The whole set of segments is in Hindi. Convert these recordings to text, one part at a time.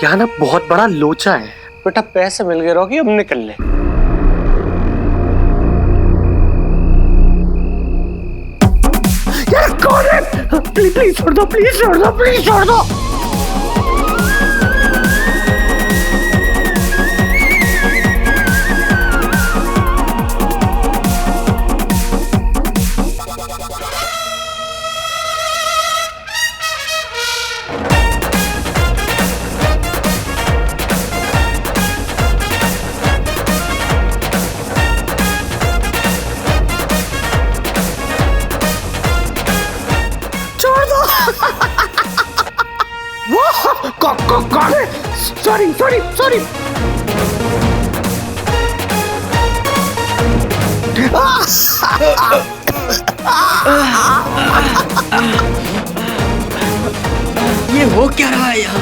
यहाँ ना बहुत बड़ा लोचा है। बेटा पैसे मिल गए रॉकी, अब निकल ले। यार कौन है? प्लीज प्लीज छोड़ दो, प्लीज छोड़ दो, प्लीज छोड़ दो। कौन है? Sorry sorry sorry. ये हो क्या रहा है यहाँ?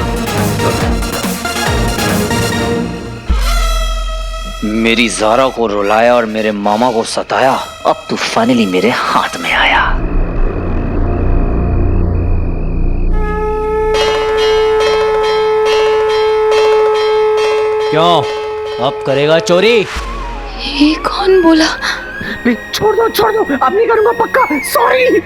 मेरी ज़ारा को रुलाया और मेरे मामा को सताया, अब तू फाइनली मेरे हाथ में आया। क्यों, अब करेगा चोरी? ये कौन बोला? छोड़ दो, अब नहीं करूंगा पक्का, सॉरी।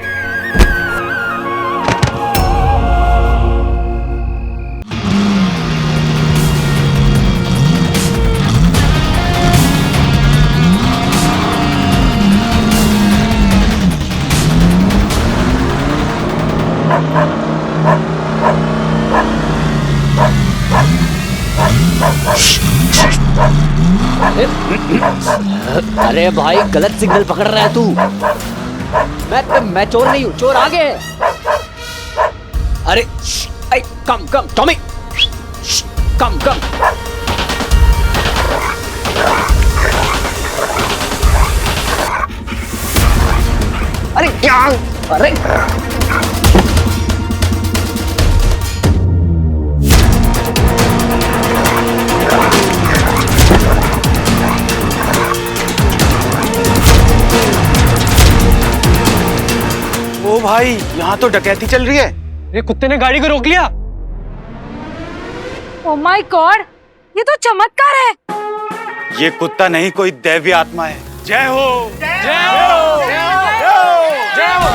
अरे भाई, गलत सिग्नल पकड़ रहा है तू। मैं चोर नहीं हूँ, चोर आगे है। अरे कम टॉमी, कम। अरे क्या? अरे ओ भाई, यहाँ तो डकैती चल रही है। ये कुत्ते ने गाड़ी को रोक लिया। ओह माय गॉड, ये तो चमत्कार है। ये कुत्ता नहीं, कोई दैवी आत्मा है। जय हो, जय हो, जय हो।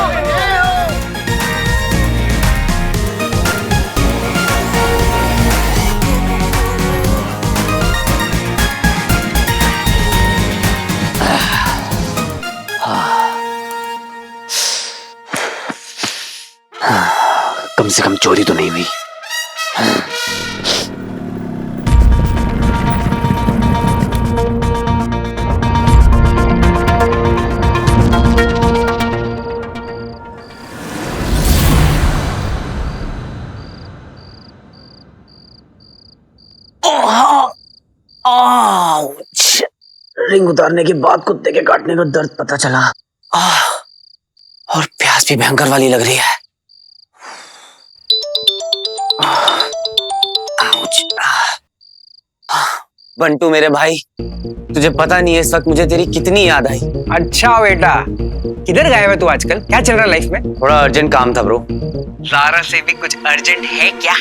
कम से कम चोरी तो नहीं हुई। रिंग उतारने के बाद कुत्ते के काटने का दर्द पता चला। और प्यास भी भयंकर वाली लग रही है। बंटू मेरे भाई, तुझे पता नहीं है इस वक्त मुझे तेरी कितनी याद आई। अच्छा बेटा, किधर गया है तू आजकल? क्या चल रहा है लाइफ में? थोड़ा अर्जेंट काम था ब्रो। ज़ारा से भी कुछ अर्जेंट है क्या?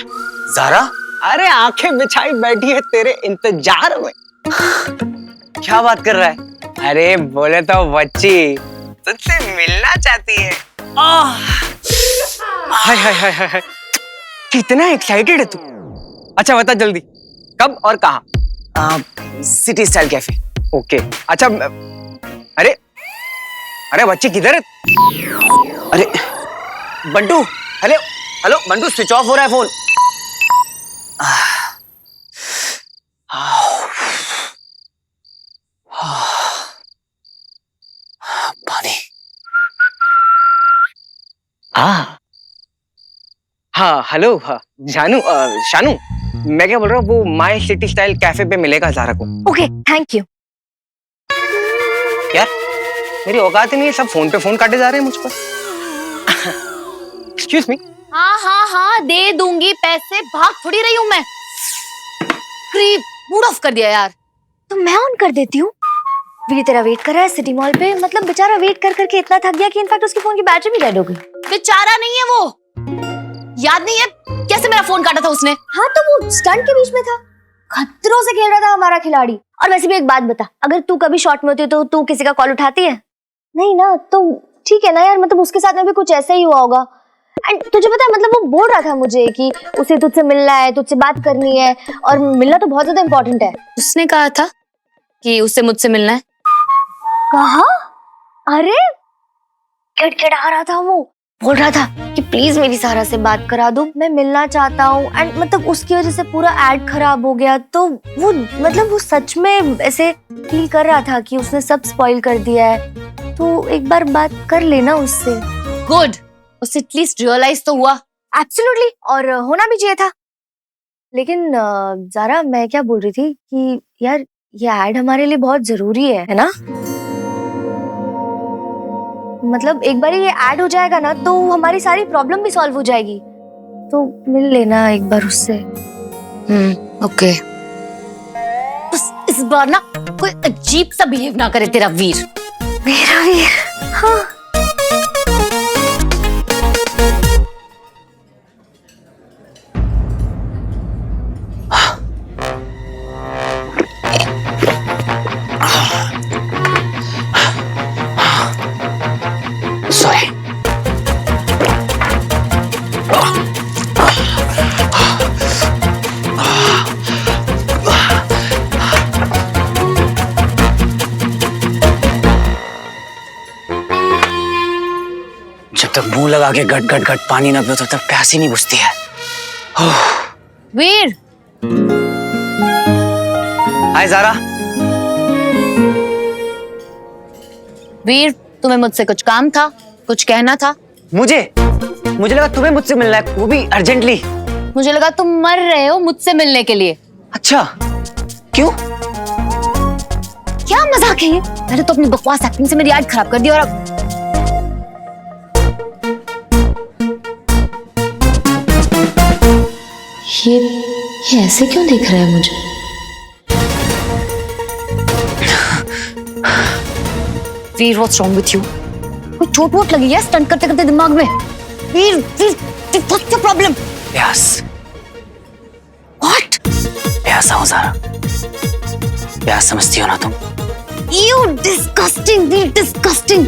ज़ारा? अरे आंखें बिछाई बैठी है तेरे इंतजार में। क्या बात कर रहा है? अरे बोले तो बच्ची तुझसे मिलना चाहती है। हाय हाय हाय हाय हाय, कितना एक्साइटेड है तू। अच्छा बता जल्दी, कब और कहाँ? City style cafe. ओके अच्छा। अरे अरे बच्ची किधर है? अरे Bantu, hello hello Bantu, switch off हो रहा है फोन। पानी। हाँ हेलो, हाँ जानू, शानू, मैं क्या बोल रहा हूँ, वो माय सिटी स्टाइल कैफे पे मिलेगा ज़ारा को। Okay thank you. यार मेरी औकात ही नहीं है, सब फोन पे फोन काटे जा रहे हैं मुझ पर। Excuse me. हाँ हाँ हाँ दे दूंगी पैसे, भाग थोड़ी रही हूँ मैं। क्रीप, मूड ऑफ कर दिया यार। तो मैं ऑन कर देती हूँ। वीर तेरा वेट कर रहा है सिटी मॉल पे, मतलब बेचारा वेट कर करके इतना थक गया कि इनफैक्ट उसके फोन की बैटरी भी डेड हो गई। बेचारा नहीं है वो, याद नहीं है कैसे मेरा फोन काटा था उसने? हाँ तो वो स्टंट के बीच में था, खतरों से खेल रहा था हमारा खिलाड़ी। और वैसे भी एक बात बता, अगर तू कभी शॉट में होती तो तू किसी का कॉल उठाती है? नहीं ना, तो ठीक है ना यार, मतलब उसके साथ में भी कुछ ऐसा ही हुआ होगा। एंड तुझे पता है, मतलब वो बोल रहा था मुझे कि उसे तुझसे मिलना है, तुझसे बात करनी है, और मिलना तो बहुत ज्यादा इम्पोर्टेंट है। उसने कहा था कि उससे मुझसे मिलना है। कहा? अरे किड़किड़ा रहा था वो, बोल रहा था कि प्लीज मेरी सारा से बात करा दो, मैं मिलना चाहता हूँ। एंड मतलब उसकी वजह से पूरा एड खराब हो गया। तो वो मतलब वो सच में ऐसे फील कर रहा था कि उसने सब स्पॉइल कर दिया है। तो एक बार बात कर लेना उससे। गुड, उससे एटलीस्ट रियलाइज तो हुआ। एब्सोल्युटली, और होना भी चाहिए था। लेकिन ज़ारा, मैं क्या बोल रही थी कि यार ये एड हमारे लिए बहुत जरूरी है ना? मतलब एक बार ये ऐड हो जाएगा ना तो हमारी सारी प्रॉब्लम भी सॉल्व हो जाएगी। तो मिल लेना एक बार उससे। ओके। बस इस बार ना कोई अजीब सा बिहेव ना करे तेरा वीर। मेरा वीर? हाँ। सॉरी। जब तक मुंह लगा के गट गट गट पानी ना पियो तब तक प्यास ही नहीं बुझती है। वीर, हाय ज़ारा। वीर तुम्हें मुझसे कुछ काम था, कुछ कहना था? मुझे लगा तुम्हें मुझसे मिलना है, वो भी अर्जेंटली। मुझे लगा तुम मर रहे हो मुझसे मिलने के लिए। अच्छा, क्यों? क्या मजाक है ये? मैंने तो अपनी बकवास एक्टिंग से मेरी एड खराब कर दी। और अब ये ऐसे क्यों देख रहा है मुझे? वीर, व्हाट्स रॉन्ग विथ यू? कोई चोट वोट लगी है स्टंट करते करते दिमाग में? Veer, what's your problem? प्यास। व्हाट? प्यासा हूँ ज़ारा। प्यास समझती हो ना तुम? You disgusting Veer, disgusting.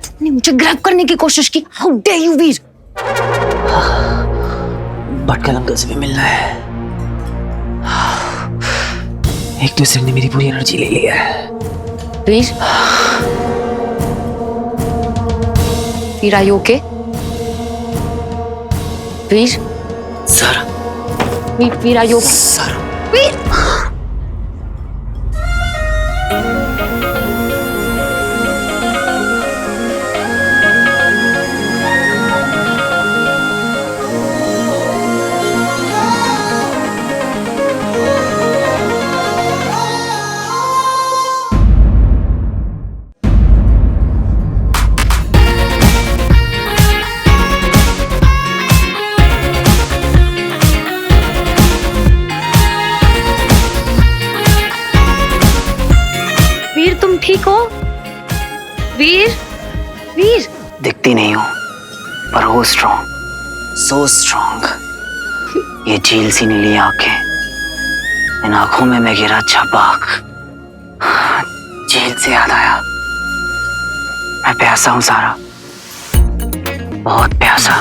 तुमने मुझे ग्रैब करने की कोशिश की। How dare you Veer? Bhatkal uncle से भी मिलना है। एक दूसरे ने मेरी पूरी एनर्जी ले लिया है। Veer, Veer are you okay? Veer, Zaara, Veer are you okay? Zaara. Veer, so strong. ये झील सी नीली आंखें, इन आंखों में मैं गिरा छपाक। झील से याद आया, मैं प्यासा हूं सारा, बहुत प्यासा।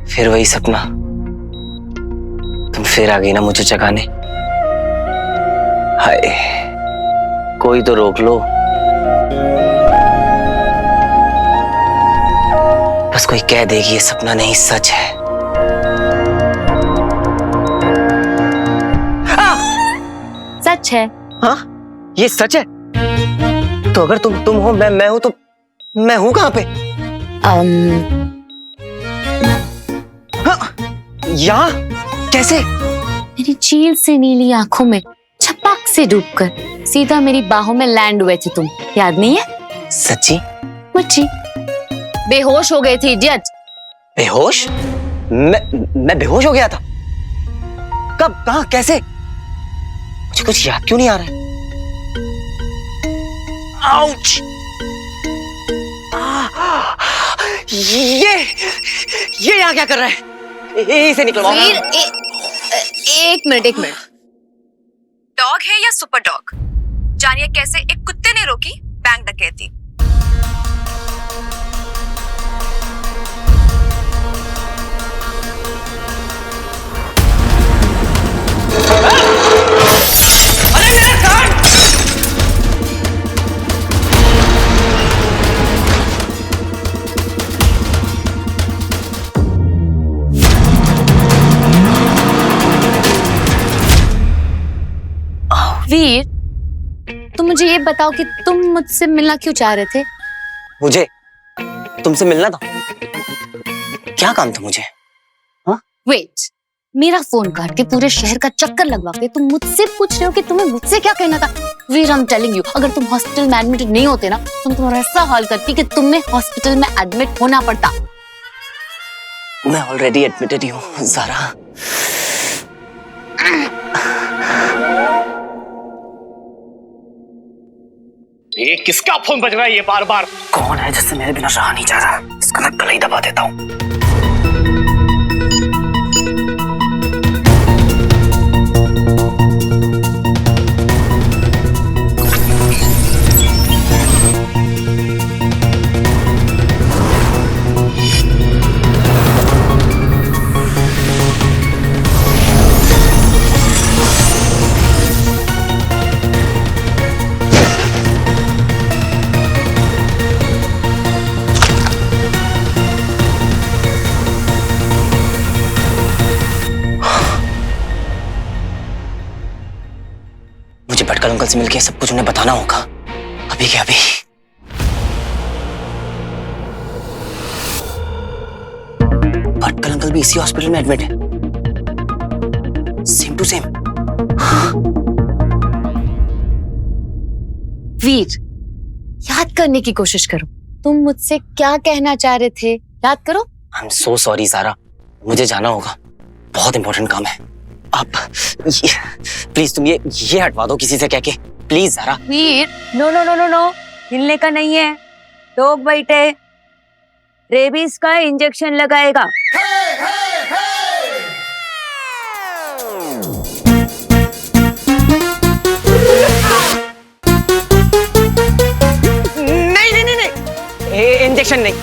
फिर वही सपना, तुम फिर आ गई ना मुझे जगाने। हाय, कोई तो रोक लो, बस कोई कह देगी ये सपना नहीं सच है। सच है। हाँ, ये सच है। तो अगर तुम हो, मैं हूं, तो मैं हूं कहां पे? यहाँ कैसे? मेरी झील से नीली आंखों में छपाक से डूबकर सीधा मेरी बाहों में लैंड हुए थे तुम, याद नहीं है? सच्ची? मुझे बेहोश हो गए थे इडियट। बेहोश? मैं बेहोश हो गया था? कब, कहां, कैसे? मुझे कुछ याद क्यों नहीं आ रहा है? आउच! ये यहाँ क्या कर रहा है? इसे निकलवाओ। एक मिनट। डॉग है या सुपर डॉग? जानिए कैसे एक कुत्ते ने रोकी बैंक डकैती। अरे मेरा कान! वीर, तुम मुझे ये बताओ कि तुम मुझसे मिलना क्यों चाह रहे थे? मुझे तुमसे मिलना था? क्या काम था मुझे? हाँ? वेट, मेरा फोन काट के पूरे शहर का चक्कर लगवा के तुम मुझसे पूछ रहे हो कि तुम्हें मुझसे क्या कहना था? वीर, आई एम टेलिंग यू, अगर तुम हॉस्पिटल में एडमिट नहीं होते ना, तुम तुम्हारा ऐसा हाल करती कि तुम्हें हॉस्पिटल में एडमिट होना पड़ता। मैं ऑलरेडी एडमिटेड ही हूँ ज़ारा। ये किसका फोन बज रहा है ये बार बार? कौन है जिससे मेरे बिना रहा नहीं जा रहा? इसका मैं गला ही दबा देता हूँ। मुझे भटकल अंकल से मिलके सब कुछ उन्हें बताना होगा, अभी के अभी। भटकल अंकल भी इसी हॉस्पिटल में एडमिट है, सेम टू सेम। वीर, याद करने की कोशिश करो, तुम मुझसे क्या कहना चाह रहे थे? याद करो। I am so sorry Zara, मुझे जाना होगा, बहुत इंपॉर्टेंट काम है। आप प्लीज तुम ये हटवा दो किसी से कह के, प्लीज ज़ारा। वीर, नो, हिलने का नहीं है। लोग बैठे, रेबीज का इंजेक्शन लगाएगा। नहीं, इंजेक्शन नहीं।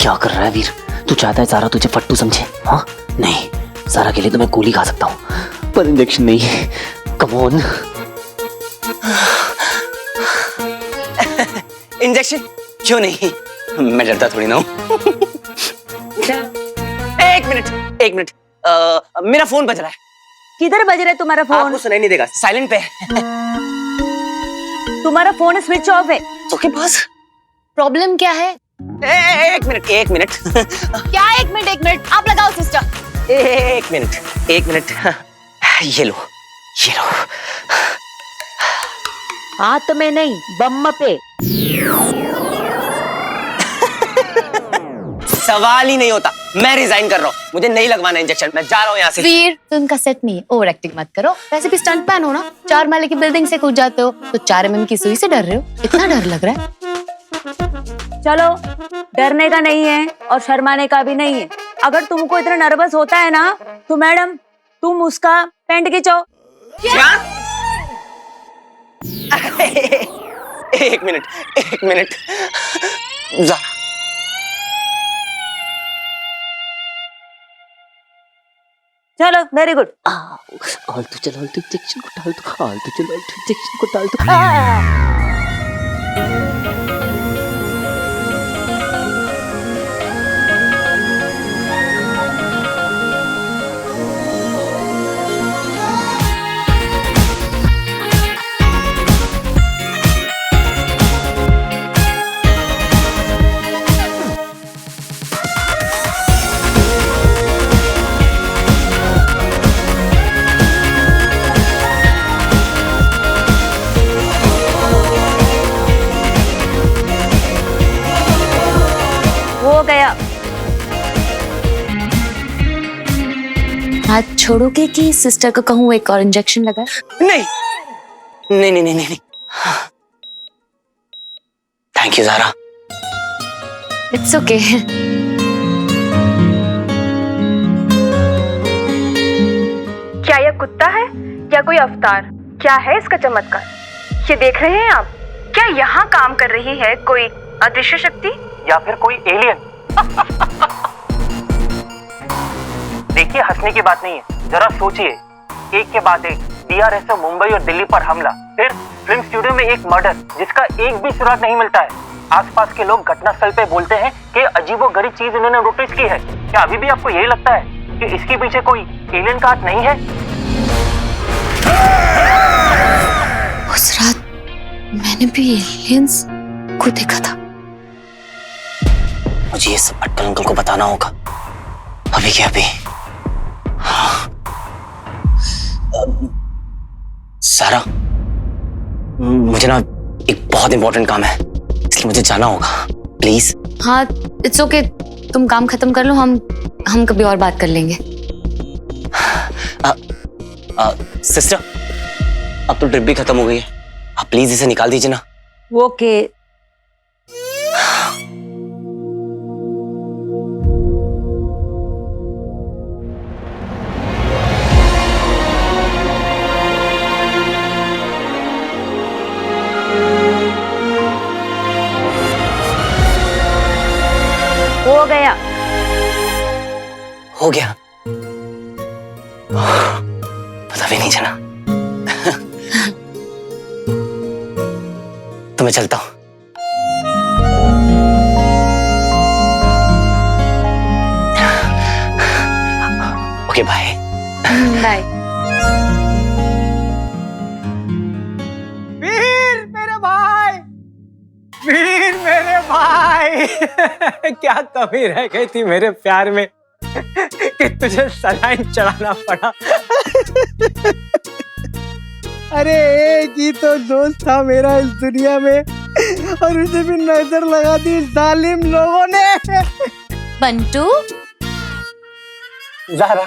क्या कर रहा है वीर? तू चाहता है ज़ारा तुझे फट्टू समझे? हाँ? नहीं, ज़ारा के लिए तो मैं गोली खा सकता हूँ, पर इंजेक्शन नहीं। Come on. इंजेक्शन क्यों नहीं? मैं डरता थोड़ी ना हूँ। एक मिनट, मेरा फोन बज रहा है। किधर बज रहा है तुम्हारा फोन? आपको सुनाई नहीं देगा, साइलेंट पे है। तुम्हारा फोन स्विच ऑफ है। तो के पास प्रॉब्लम क्या है? एक मिनट एक मिनट क्या 1 मिनट आप लगाओ सिस्टर। एक मिनट ये लो ये लो। हाथ में नहीं बम पे। सवाल ही नहीं होता, मैं रिजाइन कर रहा हूँ, मुझे नहीं लगवाना इंजेक्शन, मैं जा रहा हूँ यहाँ से। वीर तुम का सेट नहीं है, ओवर एक्टिंग मत करो। वैसे भी स्टंट मैन हो ना, 4 माले की बिल्डिंग से कूद जाते हो, तो 4 mm की सुई से डर रहे हो? इतना डर लग रहा है? चलो डरने का नहीं है और शर्माने का भी नहीं है। अगर तुमको इतना नर्वस होता है ना तो मैडम तुम उसका पैंट खींचो। क्या? एक मिनट जा। चलो वेरी गुड। आलतू चल, आलतू इंजेक्शन को डाल दो, आलतू चल, आलतू इंजेक्शन को डाल दो। हो गया। हाथ छोड़ोगे कि सिस्टर को कहूँ एक और इंजेक्शन लगा? नहीं। Thank you Zara. It's okay. क्या यह कुत्ता है या कोई अवतार? क्या है इसका चमत्कार? ये देख रहे हैं आप? क्या यहाँ काम कर रही है कोई अदृश्य शक्ति या फिर कोई एलियन? देखिए हंसने की बात नहीं है, जरा सोचिए, एक के बाद एक DRSO मुंबई और दिल्ली पर हमला, फिर फिल्म स्टूडियो में एक मर्डर जिसका एक भी सुराग नहीं मिलता है। आसपास के लोग घटनास्थल पे बोलते हैं कि अजीबोगरीब चीज इन्होंने नोटिस की है। क्या अभी भी आपको यही लगता है कि इसके पीछे कोई एलियन का हाथ नहीं है? उस रात मैंने भी एलियंस को देखा था। मुझे ये सब भट्टल अंकल को बताना होगा, अभी क्या अभी। सारा, मुझे ना एक बहुत इंपॉर्टेंट काम है, इसलिए मुझे जाना होगा, प्लीज। हाँ इट्स ओके, तुम काम खत्म कर लो, हम कभी और बात कर लेंगे। सिस्टर, अब तो ट्रिप भी खत्म हो गई है, आप प्लीज इसे निकाल दीजिए ना। ओके। हो गया, पता भी नहीं चला। तो मैं चलता हूं। Okay bye. बाय। वीर मेरे भाई, वीर मेरे भाई। क्या कमी रह गई थी मेरे प्यार में कि तुझे सलाइन चढ़ाना पड़ा। अरे एक ही तो दोस्त था मेरा इस दुनिया में और उसे भी नजर लगा दी जालिम लोगों ने। बंटू, ज़ारा,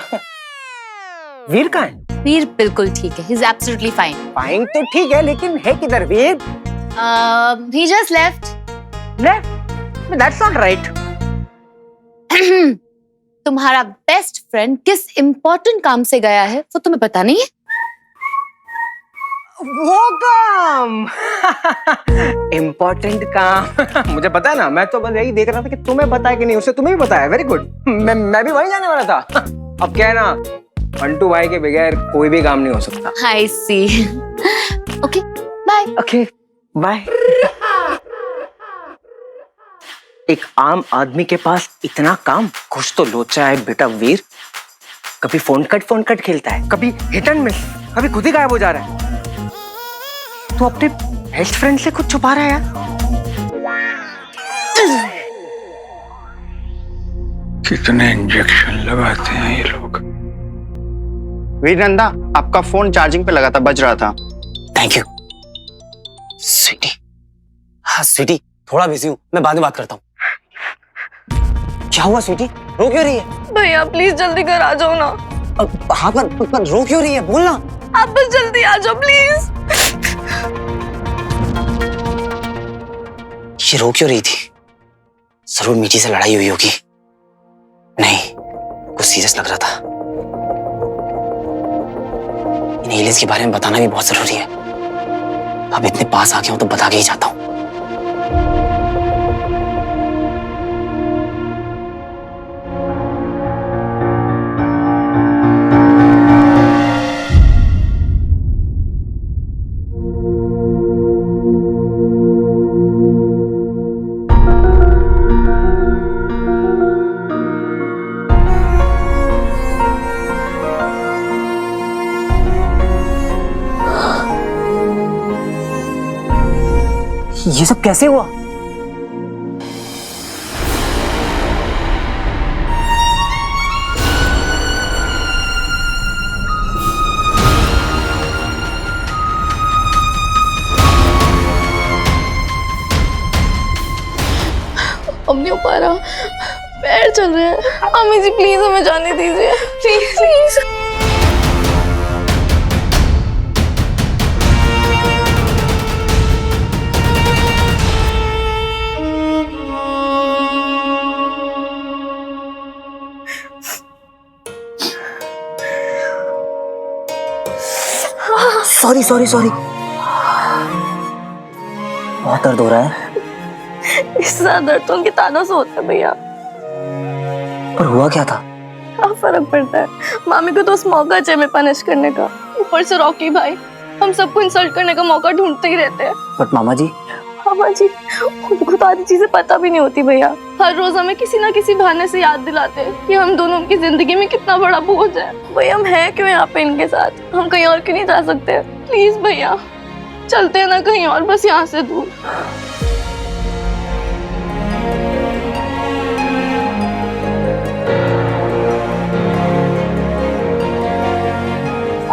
वीर कहाँ है? वीर बिल्कुल ठीक है, he is absolutely fine. Fine तो ठीक है, लेकिन है किधर Veer? He just left. That's not right. तुम्हारा बेस्ट फ्रेंड किस इम्पोर्टेंट काम से गया है वो तुम्हें पता नहीं है? वो काम इम्पोर्टेंट काम मुझे पता है ना, मैं तो बस यही देख रहा था कि तुम्हें पता है कि नहीं। उसे तुम्हें भी पता है, वेरी गुड। मैं भी वहीं जाने वाला था। अब क्या है ना, बंटू भाई के बगैर कोई भी काम नहीं हो सकता। I see. Okay bye. Okay bye. एक आम आदमी के पास इतना काम, कुछ तो लोचा है बेटा वीर। कभी फोन कट खेलता है, कभी हिट एंड मिस, कभी खुद ही गायब हो जा रहा है। तो अपने बेस्ट फ्रेंड से कुछ छुपा रहा है यार। कितने इंजेक्शन लगाते हैं ये लोग। वीरनंदा, आपका फोन चार्जिंग पे लगा था, बज रहा था। Thank you sweetie. हाँ स्वीटी, थोड़ा बिजी हूँ, मैं बाद में बात करता हूँ। क्या हुआ स्वीटी, रो क्यों रही है? भैया प्लीज जल्दी घर आ जाओ ना। हाँ पर रो क्यों रही है, बोलना। आप बस जल्दी आ जाओ प्लीज। ये रो क्यों रही थी? जरूर मीठी से लड़ाई हुई होगी। नहीं, कुछ सीरियस लग रहा था। इन एलियंस के बारे में बताना भी बहुत जरूरी है। अब इतने पास आ गया हूं तो बता के ही जाता हूं। ये सब कैसे हुआ? अब नहीं हो पा रहा, पैर चल रहे हैं। अम्मी जी प्लीज हमें जाने दीजिए, please please. Sorry sorry sorry, बहुत दर्द हो रहा है। इससे ज्यादा दर्द तो उनके तानों से होता है भैया। पर हुआ क्या था? क्या फर्क पड़ता है, मामी को तो उस मौका चाहिए में पनिश करने का। ऊपर से रॉकी भाई हम सबको इंसल्ट करने का मौका ढूंढते ही रहते हैं। बट मामा जी उनको तो आधी चीजें पता भी नहीं होती भैया। हर रोज हमें किसी ना किसी बहाने से याद दिलाते हैं कि हम दोनों की जिंदगी में कितना बड़ा बोझ है। भैया हम हैं क्यों यहाँ पे इनके साथ, हम कहीं और क्यों नहीं जा सकते? प्लीज भैया चलते हैं ना कहीं और, बस यहाँ से दूर।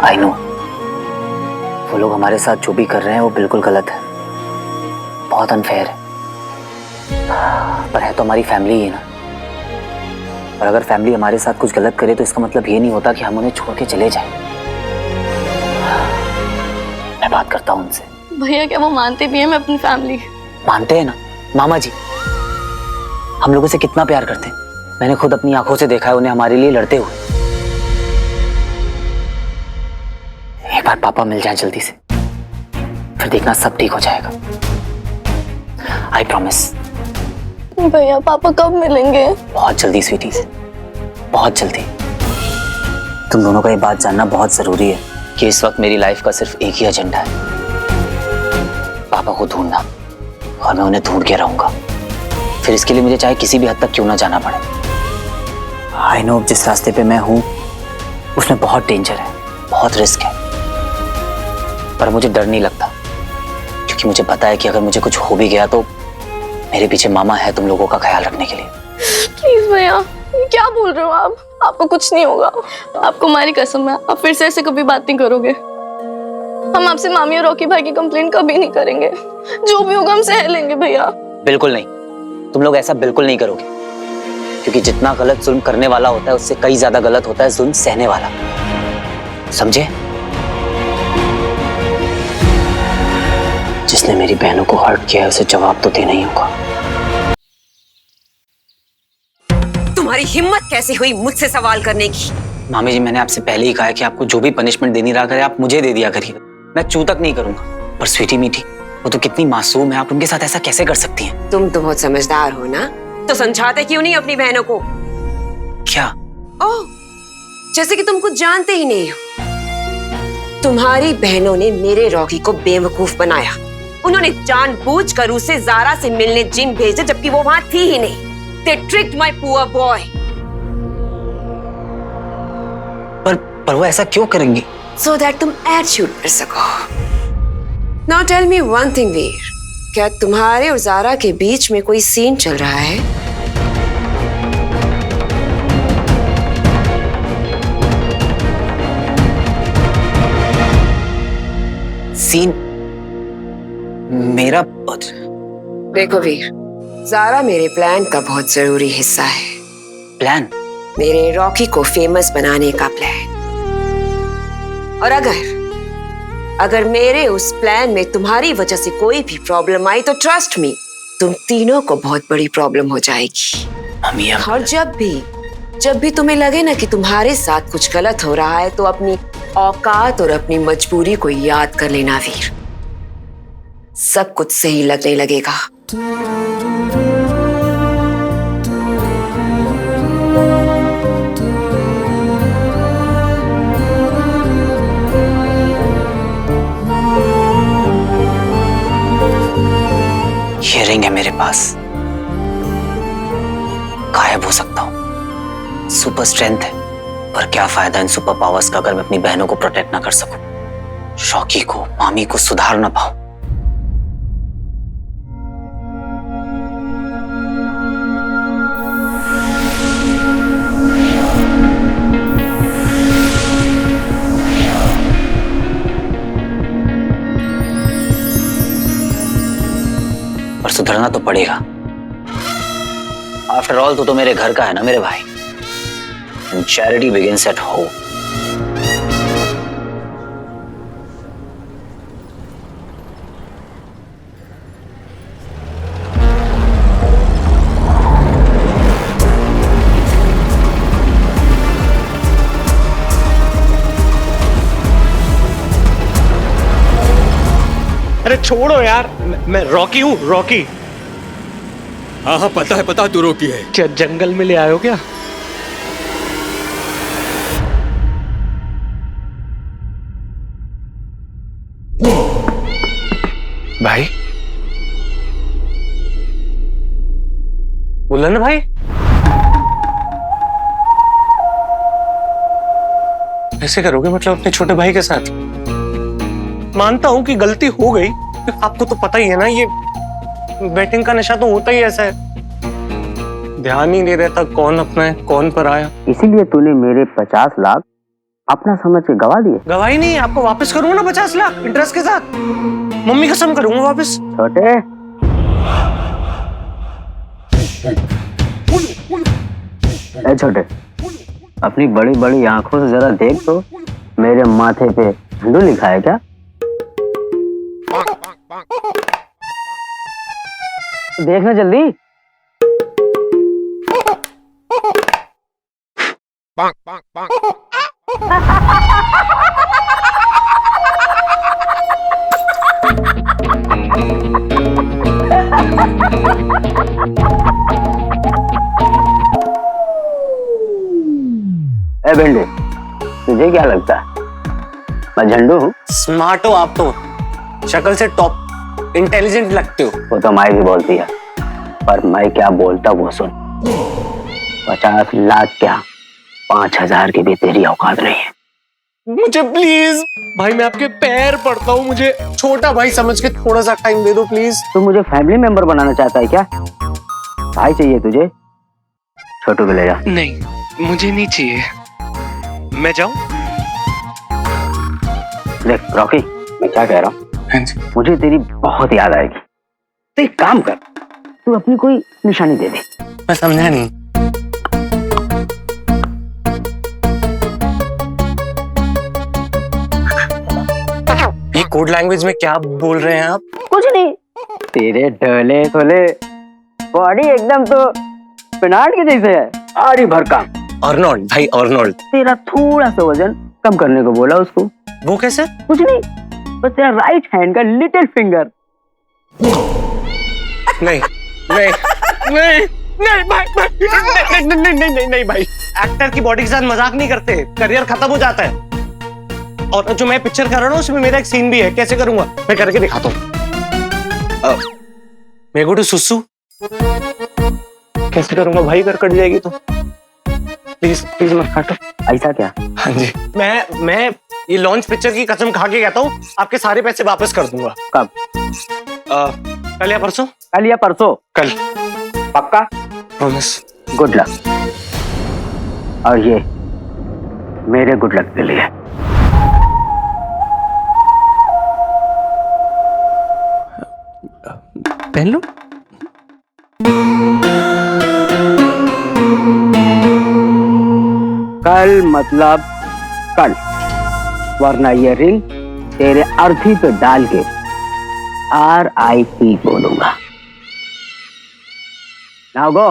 आई नो, वो लोग हमारे साथ जो भी कर रहे हैं वो बिल्कुल गलत है, बहुत अनफेयर है। पर है तो हमारी फैमिली ही ना। और अगर फैमिली हमारे साथ कुछ गलत करे तो इसका मतलब ये नहीं होता कि हम उन्हें छोड़ के चले जाएं। मैं बात करता हूँ उनसे। भैया क्या वो मानते भी हैं मैं अपनी फैमिली? मानते हैं ना मामा जी, हम लोगों से कितना प्यार करते हैं। मैंने खुद अपनी आंखों से देखा है उन्हें हमारे लिए लड़ते हुए। एक बार पापा मिल जाए जल्दी से, फिर देखना सब ठीक हो जाएगा। I promise. भैया पापा कब मिलेंगे? बहुत जल्दी स्वीटी से, बहुत जल्दी। तुम दोनों को ये बात जानना बहुत जरूरी है कि इस वक्त मेरी लाइफ का सिर्फ एक ही एजेंडा है, पापा को ढूंढना, और मैं उन्हें ढूंढ के रहूंगा। फिर इसके लिए मुझे चाहे किसी भी हद तक क्यों ना जाना पड़े। आई नो जिस रास्ते पे मैं हूं उसमें बहुत डेंजर है, बहुत रिस्क है, पर मुझे डर नहीं लगता क्योंकि मुझे पता है कि अगर मुझे कुछ हो भी गया तो मेरे पीछे मामा है तुम लोगों का ख्याल रखने के लिए। प्लीज भैया क्या बोल रहे हो आप? आपको कुछ नहीं होगा, आपको हमारी कसम है। आप फिर से ऐसे कभी बात नहीं करोगे। हम आपसे मामी और रॉकी भाई की कंप्लेंट कभी नहीं करेंगे, जो भी होगा हम सह लेंगे भैया। बिल्कुल नहीं, तुम लोग ऐसा बिल्कुल नहीं करोगे, क्योंकि जितना गलत जुल्म करने वाला होता है उससे कई ज्यादा गलत होता है जुल्म सहने वाला, समझे? जिसने मेरी बहनों को हर्ट किया है उसे जवाब तो देना ही होगा। तुम्हारी हिम्मत कैसी हुई मुझसे सवाल करने की? मामी जी मैंने आपसे पहले ही कहा है कि आपको जो भी पनिशमेंट देनी रहा करे आप मुझे दे दिया करिए, मैं चू तक नहीं करूंगा। पर स्वीटी मीठी वो तो कितनी मासूम है, आप उनके साथ ऐसा कैसे कर सकती हैं? तुम तो बहुत समझदार हो ना, तो समझाते क्यों नहीं अपनी बहनों को? क्या? ओह, जैसे कि तुम कुछ जानते ही नहीं हो। तुम्हारी बहनों ने मेरे रॉकी को बेवकूफ बनाया। उन्होंने जानबूझकर उसे ज़ारा से मिलने जिम भेजा जबकि वो वहां थी ही नहीं। They tricked my poor boy. पर वो ऐसा क्यों करेंगी? So that तुम एड शूट कर सको। Now tell me one thing, वीर, क्या तुम्हारे और ज़ारा के बीच में कोई सीन चल रहा है? सीन मेरा देखो वीर, ज़ारा मेरे प्लान का बहुत जरूरी हिस्सा है। प्लान? मेरे रॉकी को फेमस बनाने का प्लान। और अगर मेरे उस प्लान में तुम्हारी वजह से कोई भी प्रॉब्लम आई तो ट्रस्ट मी, तुम तीनों को बहुत बड़ी प्रॉब्लम हो जाएगी। मम्मी और जब भी तुम्हें लगे ना कि तुम्हारे साथ कुछ गलत हो रहा है तो अपनी औकात और अपनी मजबूरी को याद कर लेना वीर, सब कुछ सही लगने लगेगा। ये रिंग है मेरे पास, गायब हो सकता हूं, सुपर स्ट्रेंथ है, पर क्या फायदा इन सुपर पावर्स का अगर मैं अपनी बहनों को प्रोटेक्ट ना कर सकूं, रॉकी को, मामी को सुधार ना पाऊं। पर सुधरना तो पड़ेगा। आफ्टर ऑल तो मेरे घर का है ना मेरे भाई। And charity begins at home. अरे छोड़ो यार, मैं रॉकी हूँ, रॉकी। हाँ हाँ पता तू रॉकी है। क्या जंगल में ले आए हो क्या? भाई बोला ना भाई, ऐसे करोगे मतलब अपने छोटे भाई के साथ? मानता हूं कि गलती हो गई, आपको तो पता ही है ना, ये बैटिंग का नशा तो होता ही ऐसा है, ध्यान ही नहीं रहता कौन अपना है कौन पर आया। इसीलिए तूने मेरे 50 लाख अपना समझ के गवा दिए। गवाही नहीं, आपको वापस करूंगा ना 50 लाख इंटरेस्ट के साथ, मम्मी कसम करूंगा वापस। छोटे छोटे, अपनी बड़ी बड़ी आंखों से जरा देख तो, मेरे माथे पे झंडू लिखा है क्या? देखना जल्दी। ए भिंडे, तुझे क्या लगता है मैं झंडू हूँ? स्मार्ट हो आप तो, शक्ल से टॉप इंटेलिजेंट लगते हो। वो तो माई भी बोलती है, पर मैं क्या बोलता वो सुन। 50 लाख क्या 5000 की भी तेरी औकात नहीं है। मुझे प्लीज भाई, मैं आपके पैर पड़ता हूँ, मुझे छोटा भाई समझ के थोड़ा सा टाइम दे दो प्लीज। तू मुझे फैमिली मेंबर बनाना चाहता है क्या? भाई चाहिए तुझे? छोटू को ले जा। नहीं मुझे नहीं चाहिए, मैं जाऊं? देख रॉकी, मैं क्या कह रहा हूँ, मुझे तेरी बहुत याद आएगी, तो एक काम कर, तू अपनी कोई निशानी दे दे। मैं समझा नहीं। ये कोड लैंग्वेज में क्या बोल रहे हैं आप? कुछ नहीं, तेरे ढोले थोले बॉडी एकदम तो पिनाट के जैसे है, आरी भर काम। अर्नोल्ड भाई, अर्नोल्ड। तेरा थोड़ा सा वजन कम करने को बोला उसको। वो कैसे? कुछ नहीं, बस तेरा राइट हैंड का लिटिल फिंगर। नहीं नहीं नहीं नहीं भाई, नहीं भाई, एक्टर की बॉडी के साथ मजाक नहीं करते, करियर खत्म हो जाता है। और जो मैं पिक्चर कर रहा हूँ उसमें मेरा एक सीन भी है, कैसे करूंगा मैं करके दिखाता हूँ। मैं गो टू सुसु कैसे करूंगा भाई, कर कट जाएगी तो प्लीज प्लीज मत काटो। ऐसा क्या? हाँ जी, मैं ये लॉन्च पिक्चर की कसम खा के कहता हूँ, आपके सारे पैसे वापस कर दूंगा। कब? कल या परसों। कल या परसों? कल। पक्का? प्रॉमिस। Good luck. और ये मेरे गुड लक के लिए। पहन लो। कल मतलब कल, वरना ये रिंग तेरे अर्थी पे डाल के RIP बोलूंगा। Now go.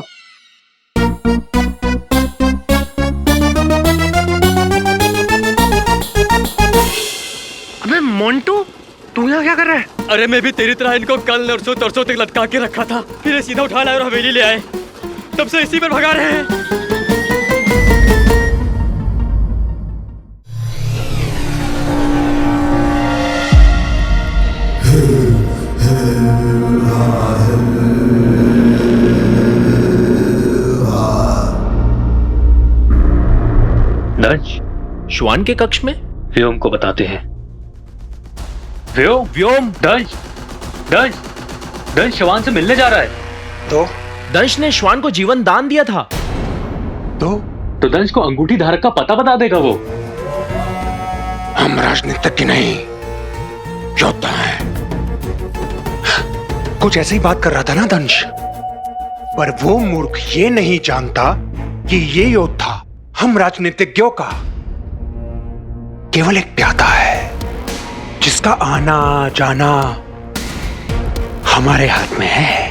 अबे मोंटू, तू यहाँ क्या कर रहा है? अरे मैं भी तेरी तरह इनको कल नरसों तरसों तक लटका के रखा था, फिर ये सीधा उठा लाए और हवेली ले आए। तब से इसी पर भगा रहे हैं। दंश, श्वान के कक्ष में व्योम को बताते हैं। व्योम व्योम दंश दंश दंश श्वान से मिलने जा रहा है। तो दंश ने श्वान को जीवन दान दिया था। तो दंश को अंगूठी धारक का पता बता देगा वो। हम राजनीतिज्ञ नहीं, योद्धा हैं। कुछ ऐसी बात कर रहा था ना दंश, पर वो मूर्ख ये नहीं जानता कि ये योद्धा हम राजनीतिज्ञों का केवल एक प्यादा है, जिसका आना जाना हमारे हाथ में है।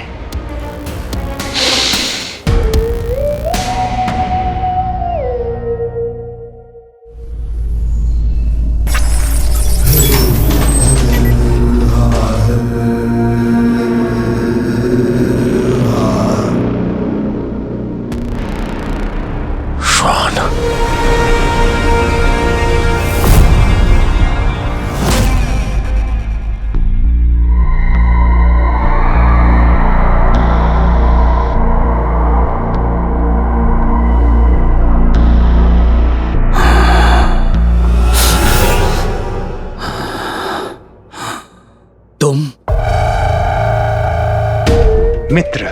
मित्र,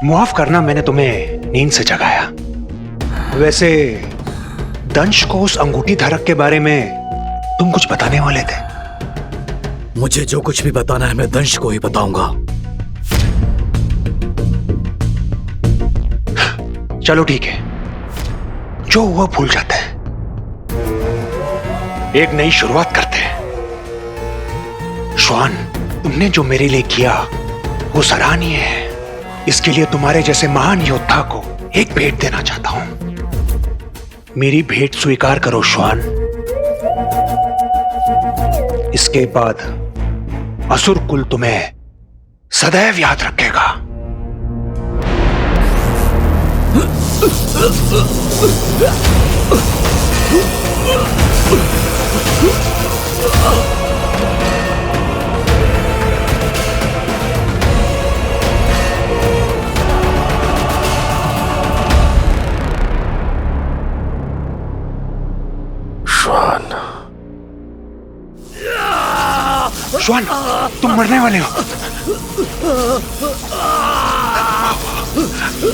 माफ करना मैंने तुम्हें नींद से जगाया। वैसे दंश को उस अंगूठी धारक के बारे में तुम कुछ बताने वाले थे। मुझे जो कुछ भी बताना है मैं दंश को ही बताऊंगा। चलो ठीक है, जो हुआ भूल जाते हैं, एक नई शुरुआत करते हैं। श्वान, तुमने जो मेरे लिए किया वो सराहनीय है। इसके लिए तुम्हारे जैसे महान योद्धा को एक भेंट देना चाहता हूं। मेरी भेंट स्वीकार करो श्वान। इसके बाद असुर कुल तुम्हें सदैव याद रखेगा। श्वान, तुम मरने वाले हो।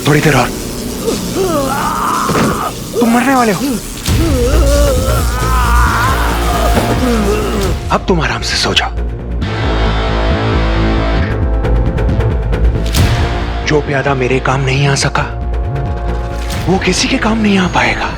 थोड़ी देर और, तुम मरने वाले हो। अब तुम आराम से सो जाओ। जो प्यादा मेरे काम नहीं आ सका, वो किसी के काम नहीं आ पाएगा।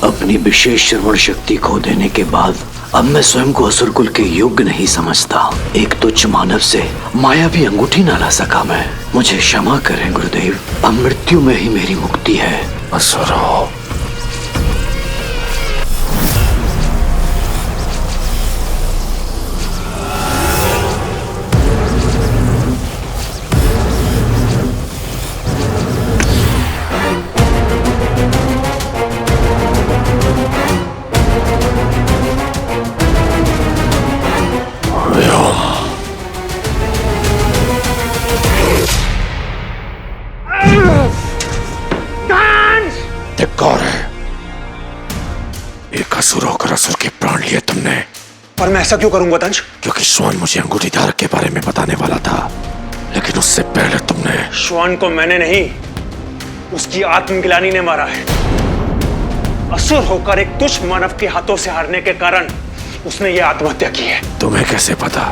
अपनी विशेष श्रवण शक्ति खो देने के बाद अब मैं स्वयं को असुरकुल के योग्य नहीं समझता। एक तुच्छ मानव से माया भी अंगूठी ना ला सका मैं। मुझे क्षमा करें गुरुदेव, अब मृत्यु में ही मेरी मुक्ति है। असुरो, एक असुर होकर असुर के प्राण लिए तुमने। पर मैं ऐसा क्यों करूंगा दंश? क्योंकि श्वान मुझे अंगूठी धारक के बारे में बताने वाला था, लेकिन उससे पहले तुमने। श्वान को मैंने नहीं, उसकी आत्मग्लानि ने मारा है। असुर होकर एक तुच्छ मानव के हाथों से हारने के कारण उसने ये आत्महत्या की है। तुम्हें कैसे पता?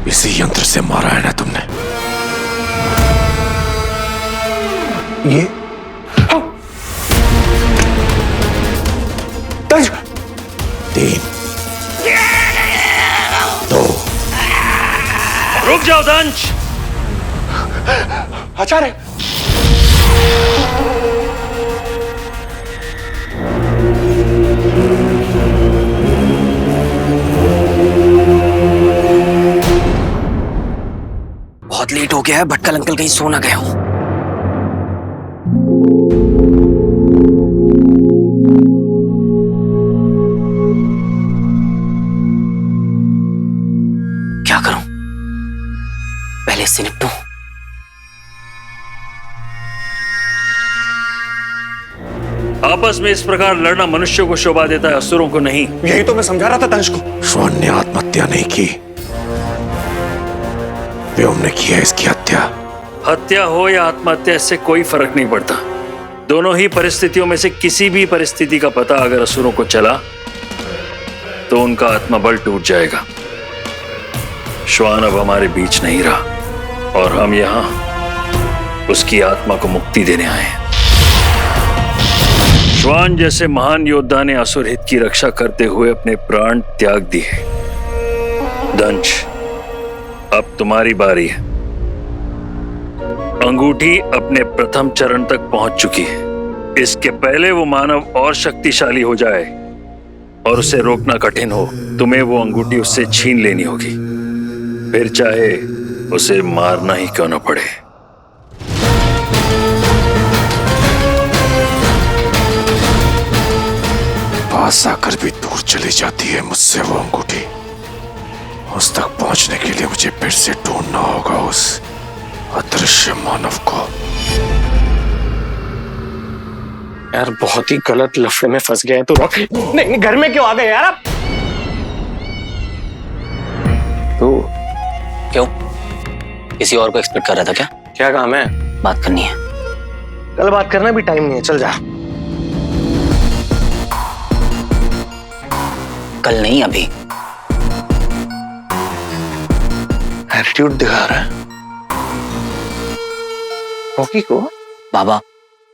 इसी यंत्र से मारा है ना तुमने? ये दंश। 3 2 रुक जाओ दंश। आचार्य, बहुत लेट हो गया है, भटकल अंकल कहीं सो ना गए हो। क्या करूं? पहले इससे निपटूं। आपस में इस प्रकार लड़ना मनुष्यों को शोभा देता है, असुरों को नहीं। यही तो मैं समझा रहा था दंश को। श्वान ने आत्महत्या नहीं की, व्योम ने किया इसकी हत्या। हत्या हो या आत्महत्या, इससे कोई फर्क नहीं पड़ता। दोनों ही परिस्थितियों में से किसी भी परिस्थिति का पता अगर असुरों को चला तो उनका आत्मबल टूट जाएगा। श्वान अब हमारे बीच नहीं रहा और हम यहां उसकी आत्मा को मुक्ति देने आए हैं। श्वान जैसे महान योद्धा ने असुर हित की रक्षा करते हुए अपने प्राण त्याग दिए। दंश, अब तुम्हारी बारी है। अंगूठी अपने प्रथम चरण तक पहुंच चुकी है। इसके पहले वो मानव और शक्तिशाली हो जाए और उसे रोकना कठिन हो, तुम्हें वो अंगूठी उससे छीन लेनी होगी, फिर चाहे उसे मारना ही क्यों न पड़े। पास आकर भी दूर चली जाती है मुझसे वो अंगूठी। उस तक पहुंचने के लिए मुझे फिर से ढूंढना होगा उस अदृश्य मानव को। यार बहुत ही गलत लफड़े में फंस गए तो रॉकी। नहीं, घर में क्यों आ गए यार आप? तो क्यों? किसी और को एक्सपेक्ट कर रहा था क्या? क्या काम है? बात करनी है। कल बात करना भी टाइम नहीं है, चल जा। कल नहीं, अभी। एटीट्यूड दिखा रहा है रॉकी को। बाबा,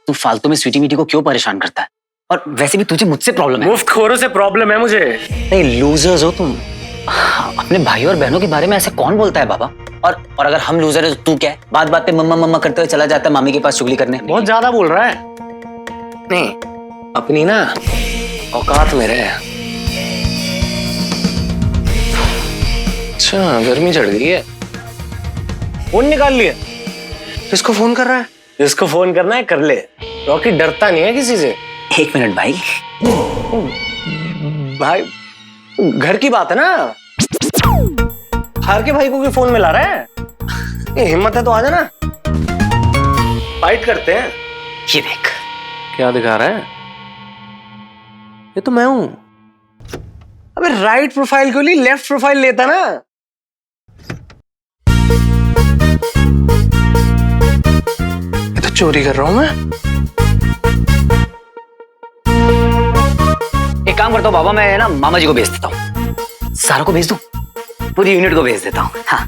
तू फालतू में स्वीटी मीटी को क्यों परेशान करता है? और वैसे भी तुझे मुझसे प्रॉब्लम है। मुफ्तखोरों से प्रॉब्लम है मुझे। नहीं, लूजर्स हो तुम। अपने भाई और बहनों के बारे में ऐसे कौन बोलता है बाबा? और अगर हम लूजर है तो तू क्या है? बात बात पे मम्मा मम्मा करते हुए चला जाता है मामी के पास चुगली करने। बहुत ज्यादा बोल रहा है। नहीं, अपनी ना औकात में रहे। अच्छा, गर्मी चढ़ गई है। फोन निकाल लिया। किसको फोन कर रहा है? जिसको फोन करना है कर ले। रॉकी डरता नहीं है किसी से। 1 मिनट भाई। भाई घर की बात है ना। हार के भाई को भी फोन मिला रहा है। ये हिम्मत है तो आ जाना, फाइट करते हैं। ये देख क्या दिखा रहा है। ये तो मैं हूं। अबे राइट प्रोफाइल क्यों नहीं लेफ्ट प्रोफाइल लेता ना। ये तो चोरी कर रहा हूं मैं। एक काम करता हूँ बाबा, मैं ना मामा जी को भेज देता हूँ। सारा को भेज दूं? पूरी यूनिट को भेज देता हूँ। हाँ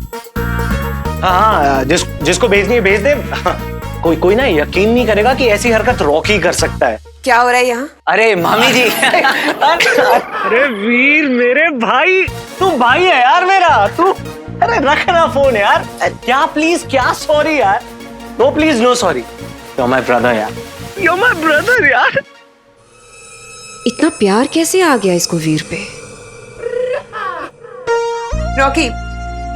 हाँ, जिसको भेजनी है भेज दे। हाँ, कोई ना यकीन नहीं करेगा कि ऐसी हरकत रॉकी कर सकता है। क्या हो रहा है यहाँ? अरे मामी जी। अरे वीर मेरे भाई, तू भाई है यार मेरा। तू अरे रखना फोन यार। क्या प्लीज, क्या सॉरी यार। No please, no sorry. You my brother यार। यू माय ब्रदर यार। इतना प्यार कैसे आ गया इसको वीर पे? रॉकी,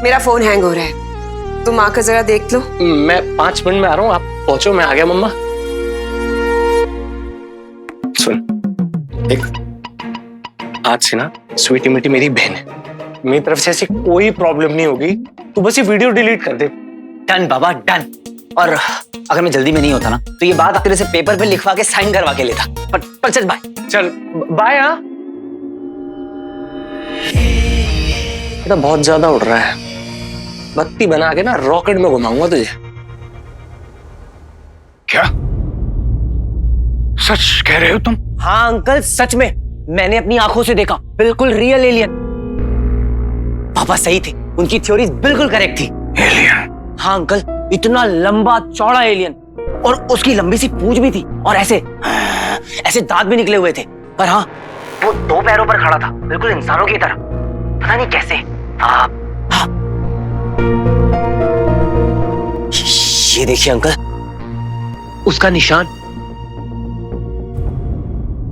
मेरा फोन हैंग हो रहा है, तुम आकर जरा देख लो। मैं 5 मिनट में आ रहा हूँ, आप पहुंचो, मैं आ गया मम्मा। सुन, एक आज से ना स्वीटी मिटी मेरी बहन है। मेरी तरफ से ऐसी कोई प्रॉब्लम नहीं होगी। तू बस ये वीडियो डिलीट कर दे। डन बाबा, डन। और अगर मैं जल्दी में नहीं होता ना तो ये बात तेरे से पेपर पे लिखवा के साइन करवा के लेता। पर चल बाय। चल बाय। हाँ बेटा बहुत ज्यादा उड़ रहा है, बत्ती बना के ना रॉकेट में घुमाऊंगा तुझे। क्या सच कह रहे हो तुम? हाँ अंकल, सच में मैंने अपनी आंखों से देखा, बिल्कुल रियल एलियन। पापा सही थे, उनकी थ्योरीज बिल्कुल करेक्ट थी। एलियन? हाँ अंकल, इतना लंबा चौड़ा एलियन, और उसकी लंबी सी पूंछ भी थी, और ऐसे ऐसे दांत भी निकले हुए थे। पर हाँ, वो 2 पैरों पर खड़ा था, बिल्कुल इंसानों की तरह, पता नहीं कैसे। हाँ, ये देखिए अंकल, उसका निशान।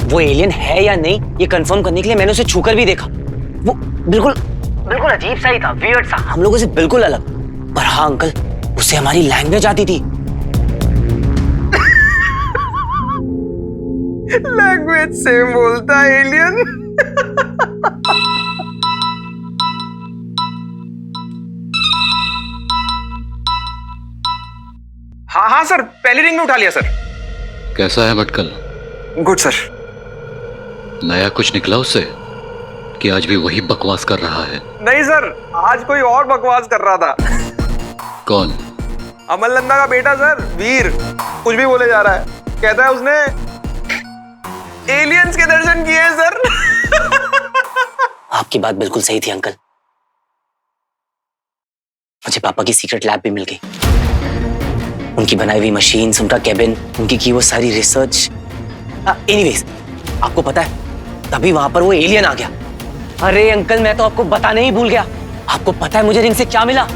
वो एलियन है या नहीं ये कंफर्म करने के लिए मैंने उसे छूकर भी देखा। वो बिल्कुल बिल्कुल अजीब सा ही था, वियर्ड सा, हम लोगों से बिल्कुल अलग। पर हाँ अंकल, उसे हमारी लैंग्वेज आती थी। लैंग्वेज सेम बोलता है एलियन। हाँ हाँ सर, पहली रिंग में उठा लिया सर। कैसा है भटकल? Good sir. नया कुछ निकला उससे कि आज भी वही बकवास कर रहा है? नहीं सर, आज कोई और बकवास कर रहा था। कौन? अमल नंदा का बेटा सर, वीर। कुछ भी बोले जा रहा है, कहता है उसने एलियंस के दर्शन किए हैं सर। आपकी बात बिल्कुल सही थी अंकल, मुझे पापा की सीक्रेट लैब भी मिल गई। उनकी बनाई हुई मशीन्स, उनका कैबिन, उनकी की वो सारी रिसर्च। एनीवेज, आपको पता है तभी वहां पर वो एलियन आ गया। अरे अंकल, मैं तो आपको बताने ही भूल गया। आपको पता है मुझे इनसे क्या मिला?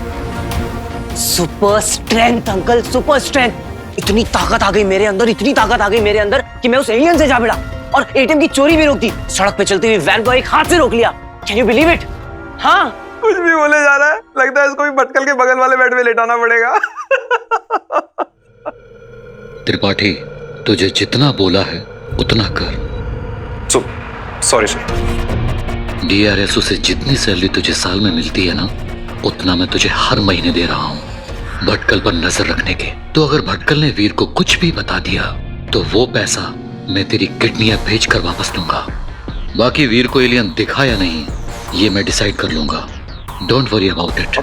Super strength uncle, super strength. इतनी ताकत आ गई मेरे अंदर, इतनी ताकत आ गई मेरे अंदर कि मैं उस एलियन से जा भिड़ा और एटीएम की चोरी भी रोक दी। सड़क पे चलती हुई वैन को एक हाथ से रोक लिया। Can you believe it? हाँ, कुछ भी बोले जा रहा है, लगता है इसको भी भटकल के बगल वाले बेड में लेटाना पड़ेगा। त्रिपाठी, तुझे जितना बोला है उतना कर। Sorry sir. DRSO से जितनी सैलरी तुझे साल में मिलती है ना, उतना मैं तुझे हर महीने दे रहा हूँ भटकल पर नजर रखने के। तो अगर भटकल ने वीर को कुछ भी बता दिया तो वो पैसा मैं तेरी किडनियां भेज कर वापस लूंगा। बाकी वीर को एलियन दिखा या नहीं ये मैं डिसाइड कर लूंगा। Don't worry about it.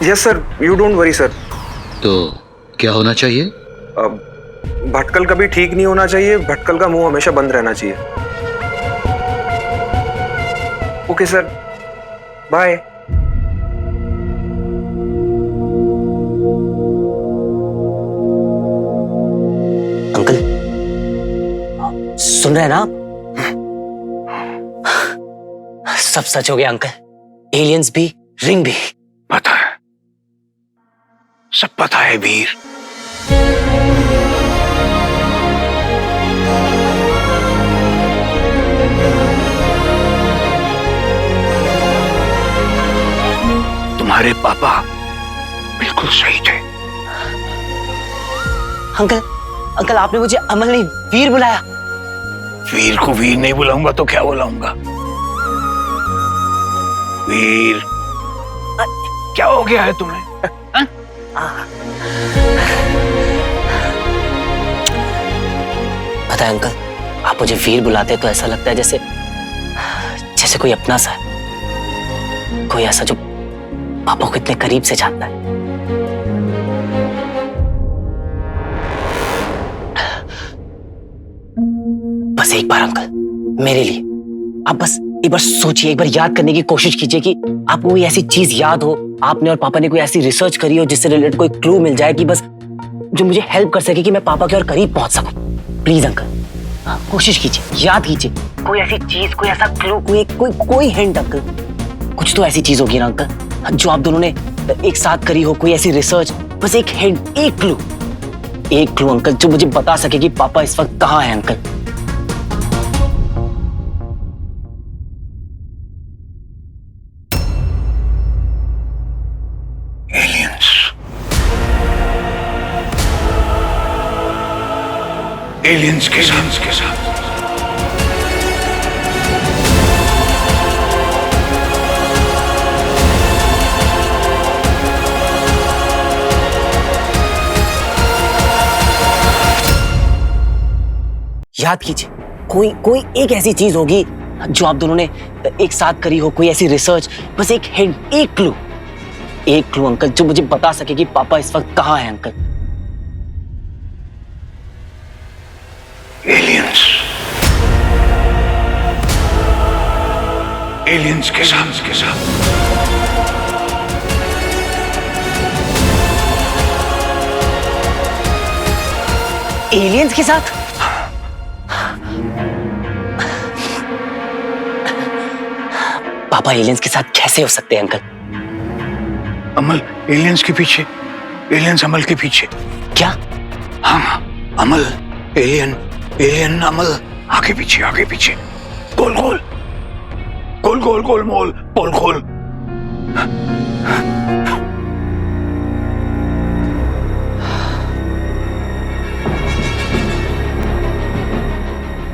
Yes sir, you don't worry sir. तो क्या होना चाहिए? भटकल कभी ठीक नहीं होना चाहिए, भटकल का मुंह हमेशा बंद रहना चाहिए। Okay sir, bye. अंकल सुन रहे हैं ना आप? सब सच हो गया अंकल, एलियंस भी, रिंग भी। पता है, सब पता है वीर। तुम्हारे पापा बिल्कुल सही थे। अंकल, अंकल आपने मुझे अमल नहीं वीर बुलाया। वीर को वीर नहीं बुलाऊंगा तो क्या बुलाऊंगा? वीर, क्या हो गया है तुम्हें? पता है अंकल, आप मुझे वीर बुलाते तो ऐसा लगता है जैसे जैसे कोई अपना सा है, कोई ऐसा जो पापा को इतने करीब से जानता है। बस एक बार अंकल, मेरे लिए आप बस एक बार सोचिए, एक बार याद करने की कोशिश कीजिए कि आपको कोई ऐसी चीज याद हो, आपने और पापा ने कोई ऐसी रिसर्च करी हो जिससे रिलेटेड कोई क्लू मिल जाए कि बस जो मुझे हेल्प कर सके कि मैं पापा के और करीब पहुंच सकूं। प्लीज अंकल, कोशिश कीजिए, याद कीजिए कोई ऐसी चीज, कोई ऐसा क्लू, कोई हिंट अंकल। कुछ तो ऐसी चीज होगी ना अंकल जो आप दोनों ने एक साथ करी हो, कोई ऐसी रिसर्च, बस एक हिंट, एक क्लू अंकल जो मुझे बता सके कि पापा इस वक्त कहाँ हैं अंकल। एलियंस के साथ याद कीजिए, कोई एक ऐसी चीज होगी जो आप दोनों ने एक साथ करी हो, कोई ऐसी रिसर्च, बस एक हिंट, एक क्लू अंकल, जो मुझे बता सके कि पापा इस वक्त कहाँ है अंकल। एलियंस के साथ एलियंस के साथ? पापा एलियंस के साथ कैसे हो सकते हैं अंकल? अमल एलियंस के पीछे, एलियंस अमल के पीछे। क्या? हाँ, अमल एलियन अमल आगे पीछे गोल मोल पोल खोल।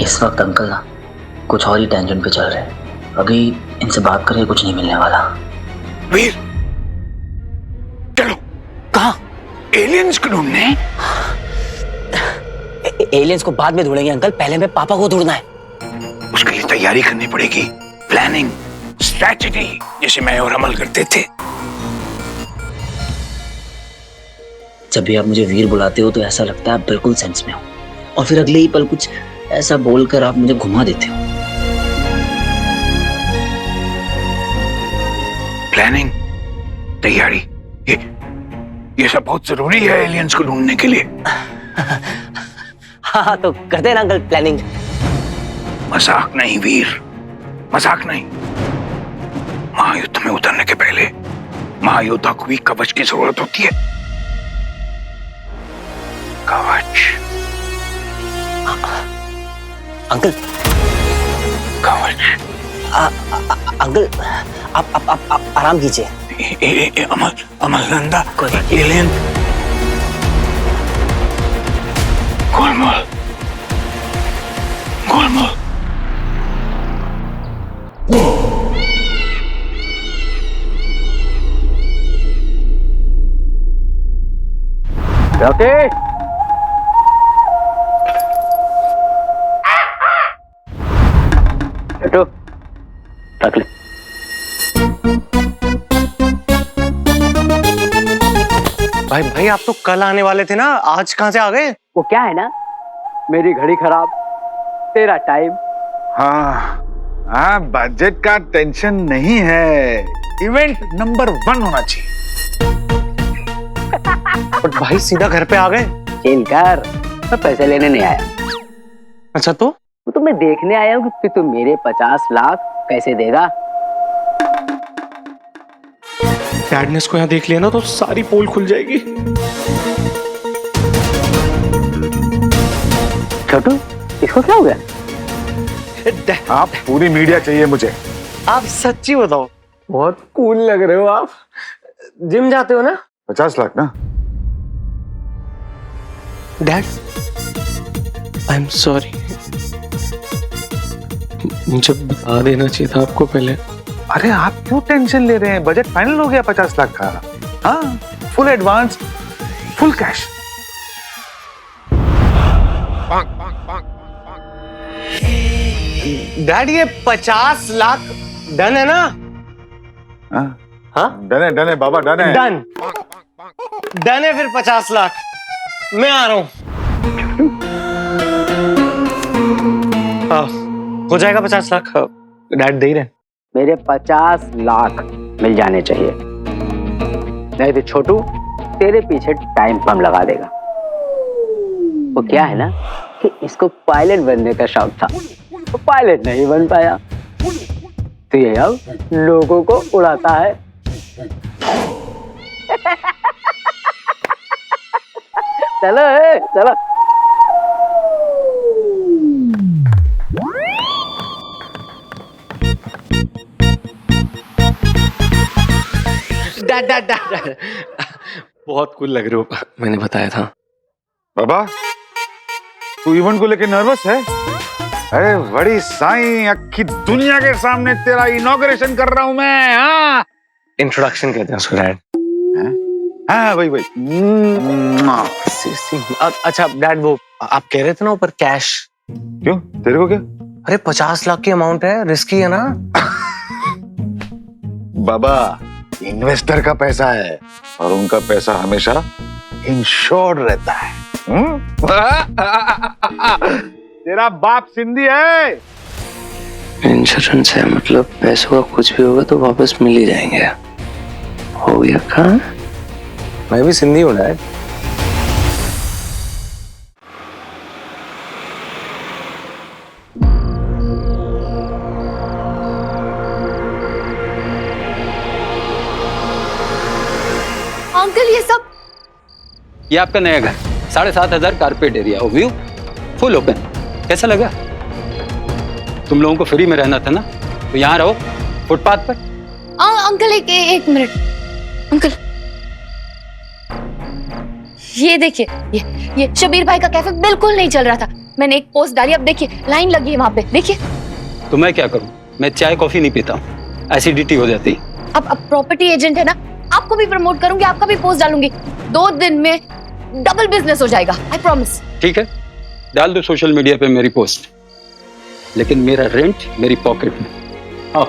इस वक्त अंकल ना कुछ और ही टेंशन पे चल रहे हैं। अभी इनसे बात करके कुछ नहीं मिलने वाला। वीर चलो। कहाँ? एलियंस को ढूंढने। एलियंस को बाद में ढूंढेंगे अंकल, पहले हमें पापा को ढूंढना है। उसके लिए तैयारी करनी पड़ेगी, प्लानिंग, स्ट्रैटेजी, जैसे मैं और अमल करते थे। जब भी आप मुझे वीर बुलाते हो तो ऐसा लगता है आप बिल्कुल सेंस में हो, और फिर अगले ही पल कुछ ऐसा बोलकर आप मुझे घुमा देते हो। प्लानिंग, तैयारी, ये सब बहुत जरूरी है एलियंस को ढूंढने के लिए। हाँ तो करते हैं ना अंकल प्लानिंग। मजाक नहीं वीर, मजाक नहीं। महायुद्ध में उतरने के पहले महायोद्धा को भी कवच की जरूरत होती है। कवच। अंकल कवच। अंकल आप आराम कीजिए। अमल नंदा एलियन गोलमाल। रॉकी बेटो रख ले। भाई आप तो कल आने वाले थे ना, आज कहाँ से आ गए? वो क्या है ना, मेरी घड़ी खराब, तेरा टाइम। हाँ, बजट का टेंशन नहीं है, इवेंट नंबर 1 होना चाहिए। बट भाई सीधा घर पे आ गए। चिल कर, मैं पैसे लेने नहीं आया। अच्छा तो मैं देखने आया हूँ कि तू मेरे 50 लाख कैसे देगा। डैड ने इसको यहाँ देख लिया ना तो सारी पोल खुल जाएगी। छोटू इसको क्या हो गया? आप पूरी मीडिया चाहिए मुझे। आप सच्ची बताओ, बहुत कूल लग रहे हो आप। जिम जाते हो ना? 50 लाख ना। डैड आई एम सॉरी, मुझे बता देना चाहिए था आपको पहले। अरे आप क्यों टेंशन ले रहे हैं, बजट फाइनल हो गया 50 लाख का। हाँ, full advance, full cash. Dad ये 50 लाख डन है ना? हाँ डन है बाबा, डन है। डन है फिर 50 लाख। मैं आ रहा हूं। हो जाएगा 50 लाख, डैड दे ही रहे। मेरे 50 लाख मिल जाने चाहिए, नहीं तो छोटू तेरे पीछे टाइम बम लगा देगा। वो क्या है ना कि इसको पायलट बनने का शौक था, तो पायलट नहीं बन पाया, तो ये अब लोगों को उड़ाता है। चलो चलो। डैड बहुत कूल लग रहे हो, मैंने बताया था। बाबा तू इवेंट को लेके नर्वस है? अरे बड़ी साईं, अक्की दुनिया के सामने तेरा इनॉग्रेशन कर रहा हूं मैं। हाँ, इंट्रोडक्शन कहते हैं उसको डैड। हाँ भाई। अच्छा डैड, वो आप कह रहे थे ना ऊपर कैश। क्यों, तेरे को क्या? अरे 50 लाख की अमाउंट है, रिस्की है ना। बाबा, इन्वेस्टर का पैसा है और उनका पैसा हमेशा इंश्योर्ड रहता है। तेरा बाप सिंधी है। इंश्योरेंस है मतलब पैसों का कुछ भी होगा तो वापस मिल ही जाएंगे। हो गया काम। मैं भी सिंधी हूँ डैड। अंकल ये सब ये आपका नया घर, 7,500 carpet area, view full open. कैसा लगा? तुम लोगों को फ्री में रहना था ना, तो यहाँ रहो फुटपाथ पर। अंकल एक मिनट अंकल, ये देखिए, ये शबीर भाई का कैफे बिल्कुल नहीं चल रहा था। मैंने एक पोस्ट डाली, अब देखिए लाइन लगी है वहां पे, देखिए। तो मैं क्या करूं? मैं चाय कॉफी नहीं पीता हूँ, एसिडिटी हो जाती। अब प्रॉपर्टी एजेंट है ना, आपको भी प्रमोट करूंगी, आपका भी पोस्ट डालूंगी। 2 दिन में डबल बिजनेस हो जाएगा, आई प्रॉमिस। ठीक है, डाल दो सोशल मीडिया पे मेरी पोस्ट, लेकिन मेरा रेंट मेरी पॉकेट में। आओ।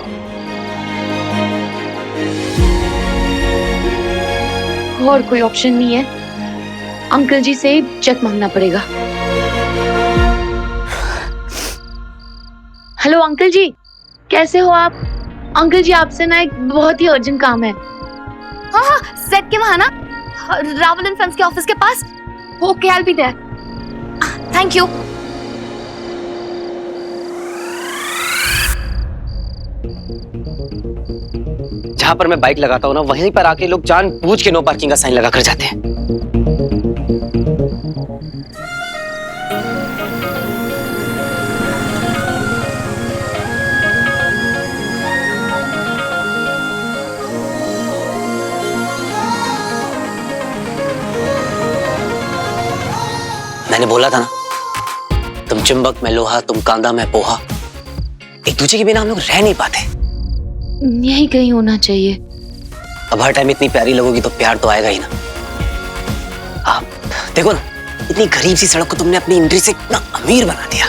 और कोई ऑप्शन नहीं है, अंकल जी से ही चेक मांगना पड़ेगा। हेलो अंकल जी, कैसे हो आप? अंकल जी आपसे ना एक बहुत ही अर्जेंट काम है। हाँ, सेट के वहां ना, रावल एंड सन्स के ऑफिस के पास। Okay, I will be there. Thank you. जहां पर मैं बाइक लगाता हूँ ना, वहीं पर आके लोग जानबूझ के नो पार्किंग का साइन लगा कर जाते हैं। मैंने बोला था ना, तुम चुंबक मैं लोहा, तुम कांदा मैं पोहा। एक दूसरे के बिना हम लोग रह नहीं पाते। यही कहीं होना चाहिए। अब हर टाइम इतनी प्यारी लगोगी तो प्यार तो आएगा ही ना। आप देखो ना, इतनी गरीब सी सड़क को तुमने अपनी एंट्री से इतना अमीर बना दिया।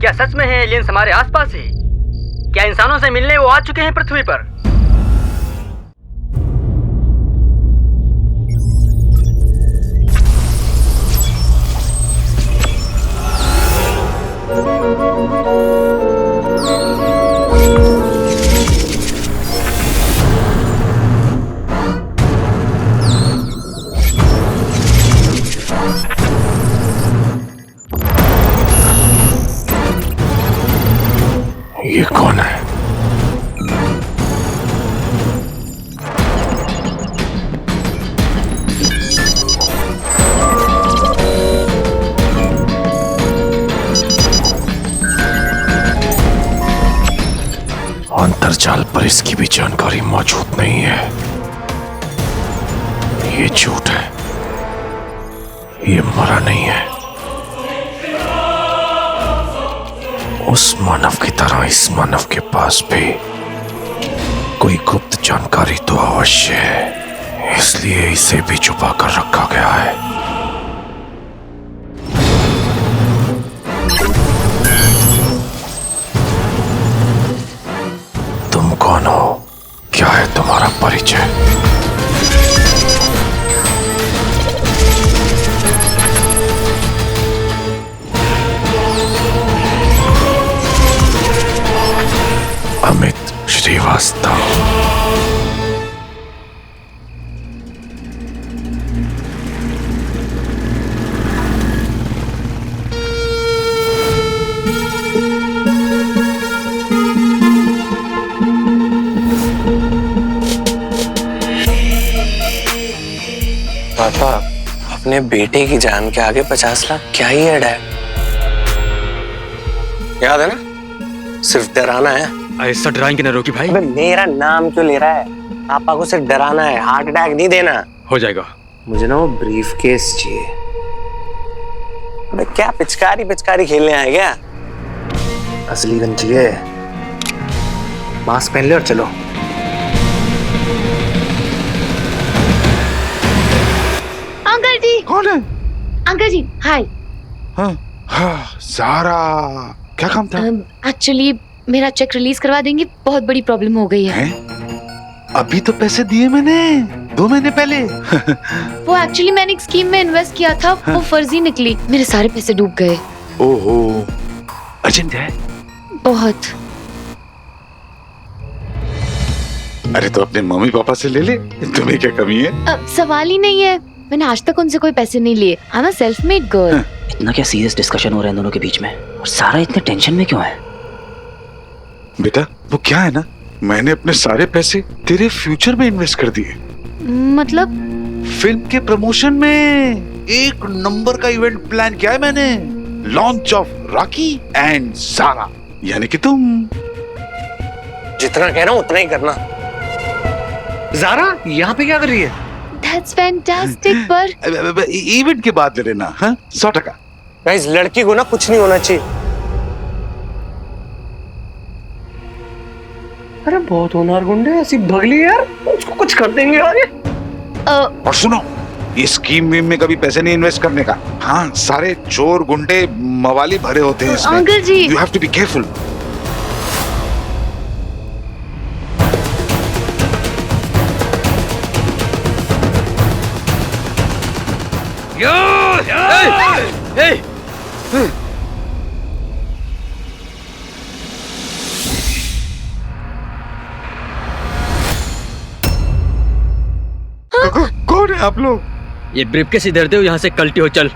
क्या सच में है एलियंस हमारे आसपास है? क्या इंसानों से मिलने वो आ चुके हैं पृथ्वी पर? ये कौन है? अंतर्जाल पर इसकी भी जानकारी मौजूद नहीं है। ये झूठ है, ये मरा नहीं है। उस मानव की तरह इस मानव के पास भी कोई गुप्त जानकारी तो अवश्य है, इसलिए इसे भी छुपा कर रखा गया है। तुम कौन हो? क्या है तुम्हारा परिचय? अमित श्रीवास्तव। पापा, अपने बेटे की जान के आगे 50 लाख क्या ही ऐड है? याद है ना, सिर्फ डराना है। ऐसा डराएंगे ना रोकी भाई। अबे मेरा नाम क्यों ले रहा है? पापा को सिर्फ डराना है, हार्ट अटैक नहीं देना। हो जाएगा। मुझे ना वो ब्रीफ केस चाहिए। अबे क्या पिचकारी पिचकारी खेलने आए क्या? असली गंजी है। मास्क पहन ले और चलो। अंकल जी। कौन है? अंकल जी हाय। हाँ, हाँ, सारा क्या काम था? एक्चुअली मेरा चेक रिलीज करवा देंगे, बहुत बड़ी प्रॉब्लम हो गई है। अभी तो पैसे दिए मैंने 2 महीने पहले। वो एक्चुअली मैंने एक स्कीम में इन्वेस्ट किया था, वो फर्जी निकली, मेरे सारे पैसे डूब गए। ओहो, अर्जेंट है? बहुत। अरे तो अपने मम्मी पापा से ले ले, तुम्हें क्या कमी है? अब सवाल ही नहीं है, मैंने आज तक उनसे कोई पैसे नहीं लिए। I am a self made girl. इतना क्या सीरियस डिस्कशन हो रहा है दोनों के बीच में, और सारा इतने टेंशन में क्यों है? बेटा वो क्या है ना, मैंने अपने सारे पैसे तेरे फ्यूचर में इन्वेस्ट कर दिए। मतलब? फिल्म के प्रमोशन में एक नंबर का इवेंट प्लान किया है मैंने, लॉन्च ऑफ रॉकी एंड सारा, यानी कि तुम। जितना कह रहा हूँ उतना ही करना। ज़ारा यहाँ पे क्या कर रही है? That's fantastic, पर इवेंट के बाद ले लेना। हाँ 100%। इस लड़की को ना कुछ नहीं होना चाहिए। अरे बहुत होनहार गुंडे, ऐसी भगली यार, उसको कुछ कर देंगे यार ये। और सुनो, ये स्कीम में कभी पैसे नहीं इन्वेस्ट करने का। हाँ सारे चोर गुंडे मवाली भरे होते हैं इसमें। Uncle ji, you have to be careful. कौन है आप लोग? ये ब्रीफकेस इधर दे, यहाँ से कल्टी हो। चल।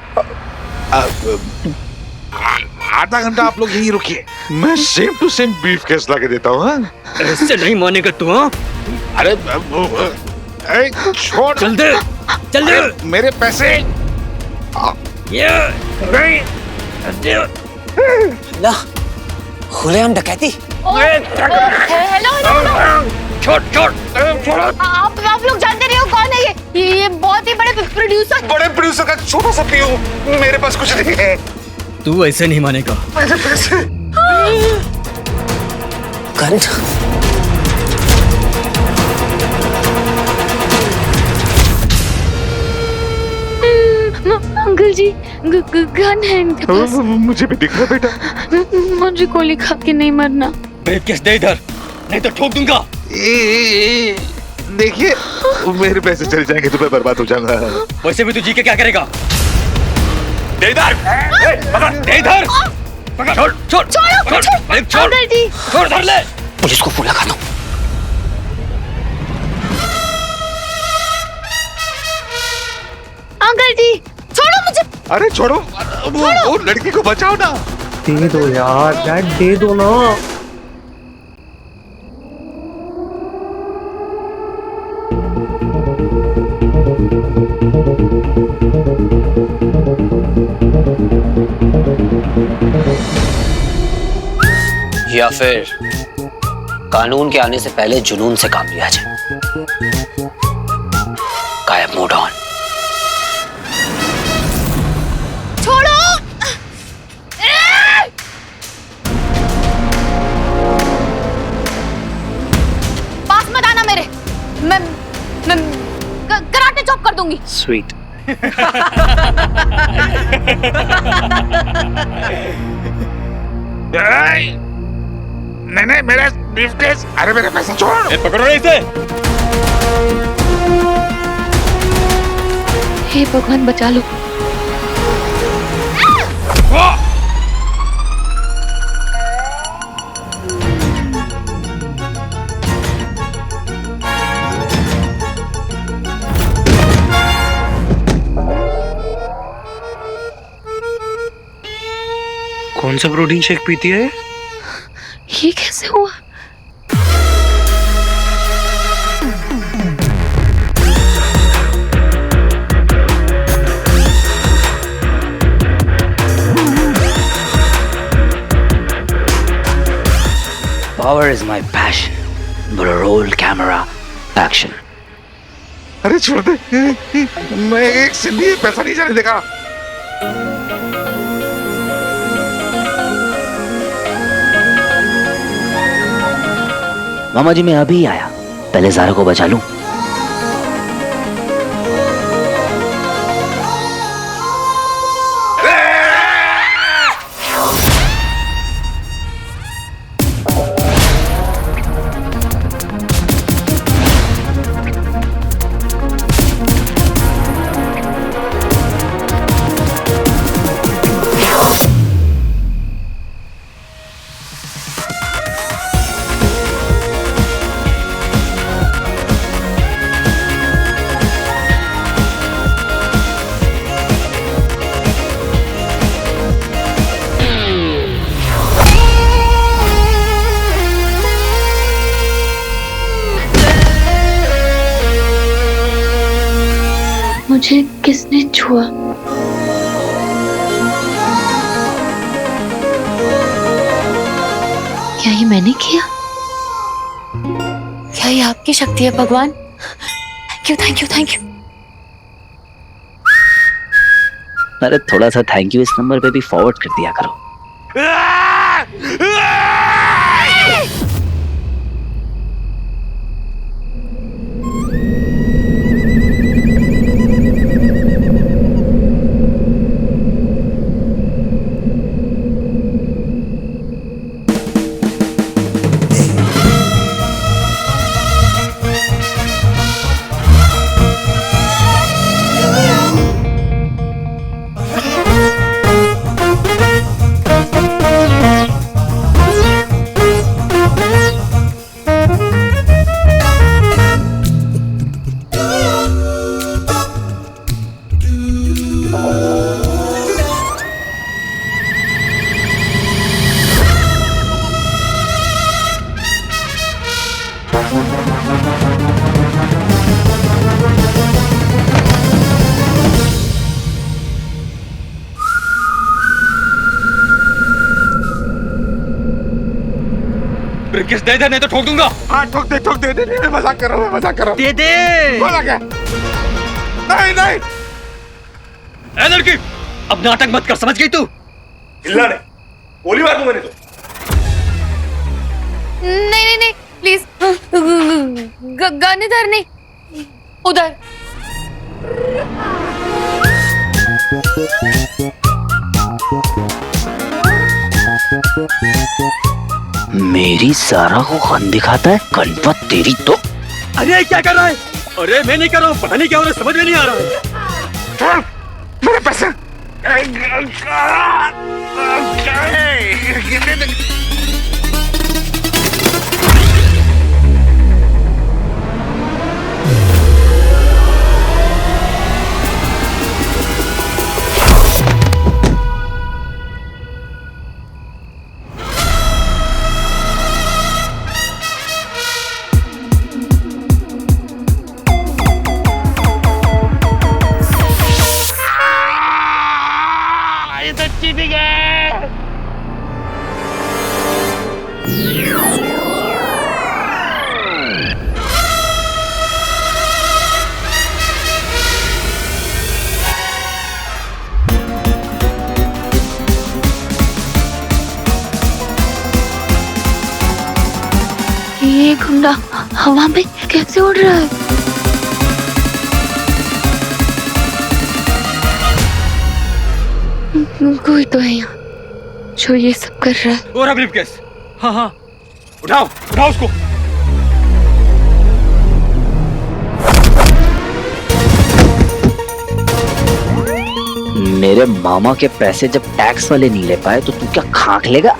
आधा घंटा आप लोग यहीं रुकिए, मैं सेम टू सेम ब्रीफकेस ला के देता हूँ। ऐसे नहीं मानेगा तू। हाँ अरे छोड़, चल दे, चल दे मेरे पैसे। खुलेआम डकैती। हेलो। छोड़। आप लोग जानते नहीं हो कौन है ये बहुत ही बड़े प्रोड्यूसर का छोटा सा पीयू, मेरे पास कुछ नहीं है। तू ऐसे नहीं मानेगा। पैसे। अंकल जी गन है इनके पास। मुझे भी दिख रहा बेटा। मुझे गोली खा के नहीं मरना। ब्रीफकेस दे इधर, नहीं तो ठोक दूंगा। देखिए मेरे पैसे चले जाएंगे तो मैं बर्बाद हो जाऊंगा। वैसे भी तू जी के क्या करेगा? दे इधर, दे इधर। छोड़। अंकल जी छोड़, धर ले। पुलिस को फोन लगा दो। अंकल जी छोड़ो मुझे। अरे छोड़ो, वो लड़की को बचाओ ना। दे दो यार डैड, दे दो ना। या फिर कानून के आने से पहले जुनून से काम लिया जाए। गायब, मूड ऑन। छोड़ो। पास मत आना मेरे, मैं कराटे चॉप कर दूंगी। स्वीट। नहीं मेरा ब्रीफकेस। अरे मेरा पैसा छोड़। पकड़ो इसे। हे भगवान बचा लो। कौन सा प्रोटीन शेक पीती है? ये कैसे हुआ? Power is my passion, but a roll camera action. अरे छोड़ दे, मैं एक से भी पैसा नहीं जाने देगा। मामा जी मैं अभी आया, पहले ज़ारा को बचा लूं। मुझे किसने छुआ? क्या ये मैंने किया? क्या ये आपकी शक्ति है भगवान? Thank you thank you thank you. अरे थोड़ा सा थैंक यू इस नंबर पे भी फॉरवर्ड कर दिया करो। किस दे दे, नहीं तो ठोक दूंगा। हाँ ठोक दे दे, मैं मजाक कर रहा हूँ, दे दे। बोला क्या? नहीं नहीं। ए लड़की, अब नाटक मत कर, समझ गई तू? हिलना नहीं, गोली मार दूंगा नहीं तो। नहीं नहीं नहीं प्लीज, गन इधर नहीं, उधर। मेरी ज़ारा को गन दिखाता है, गणपत तेरी तो। अरे क्या कर रहा है? अरे मैं नहीं कर रहा हूँ, पता नहीं क्या हो रहा है, समझ में नहीं आ रहा है। मेरे पैसे। ये गुंडा हवा में कैसे उड़ रहा है? कोई तो है यहाँ जो ये सब कर रहा है। और ब्रीफकेस। हाँ हाँ, उठाओ उठाओ उसको। मेरे मामा के पैसे जब टैक्स वाले नहीं ले पाए तो तू क्या खाक लेगा?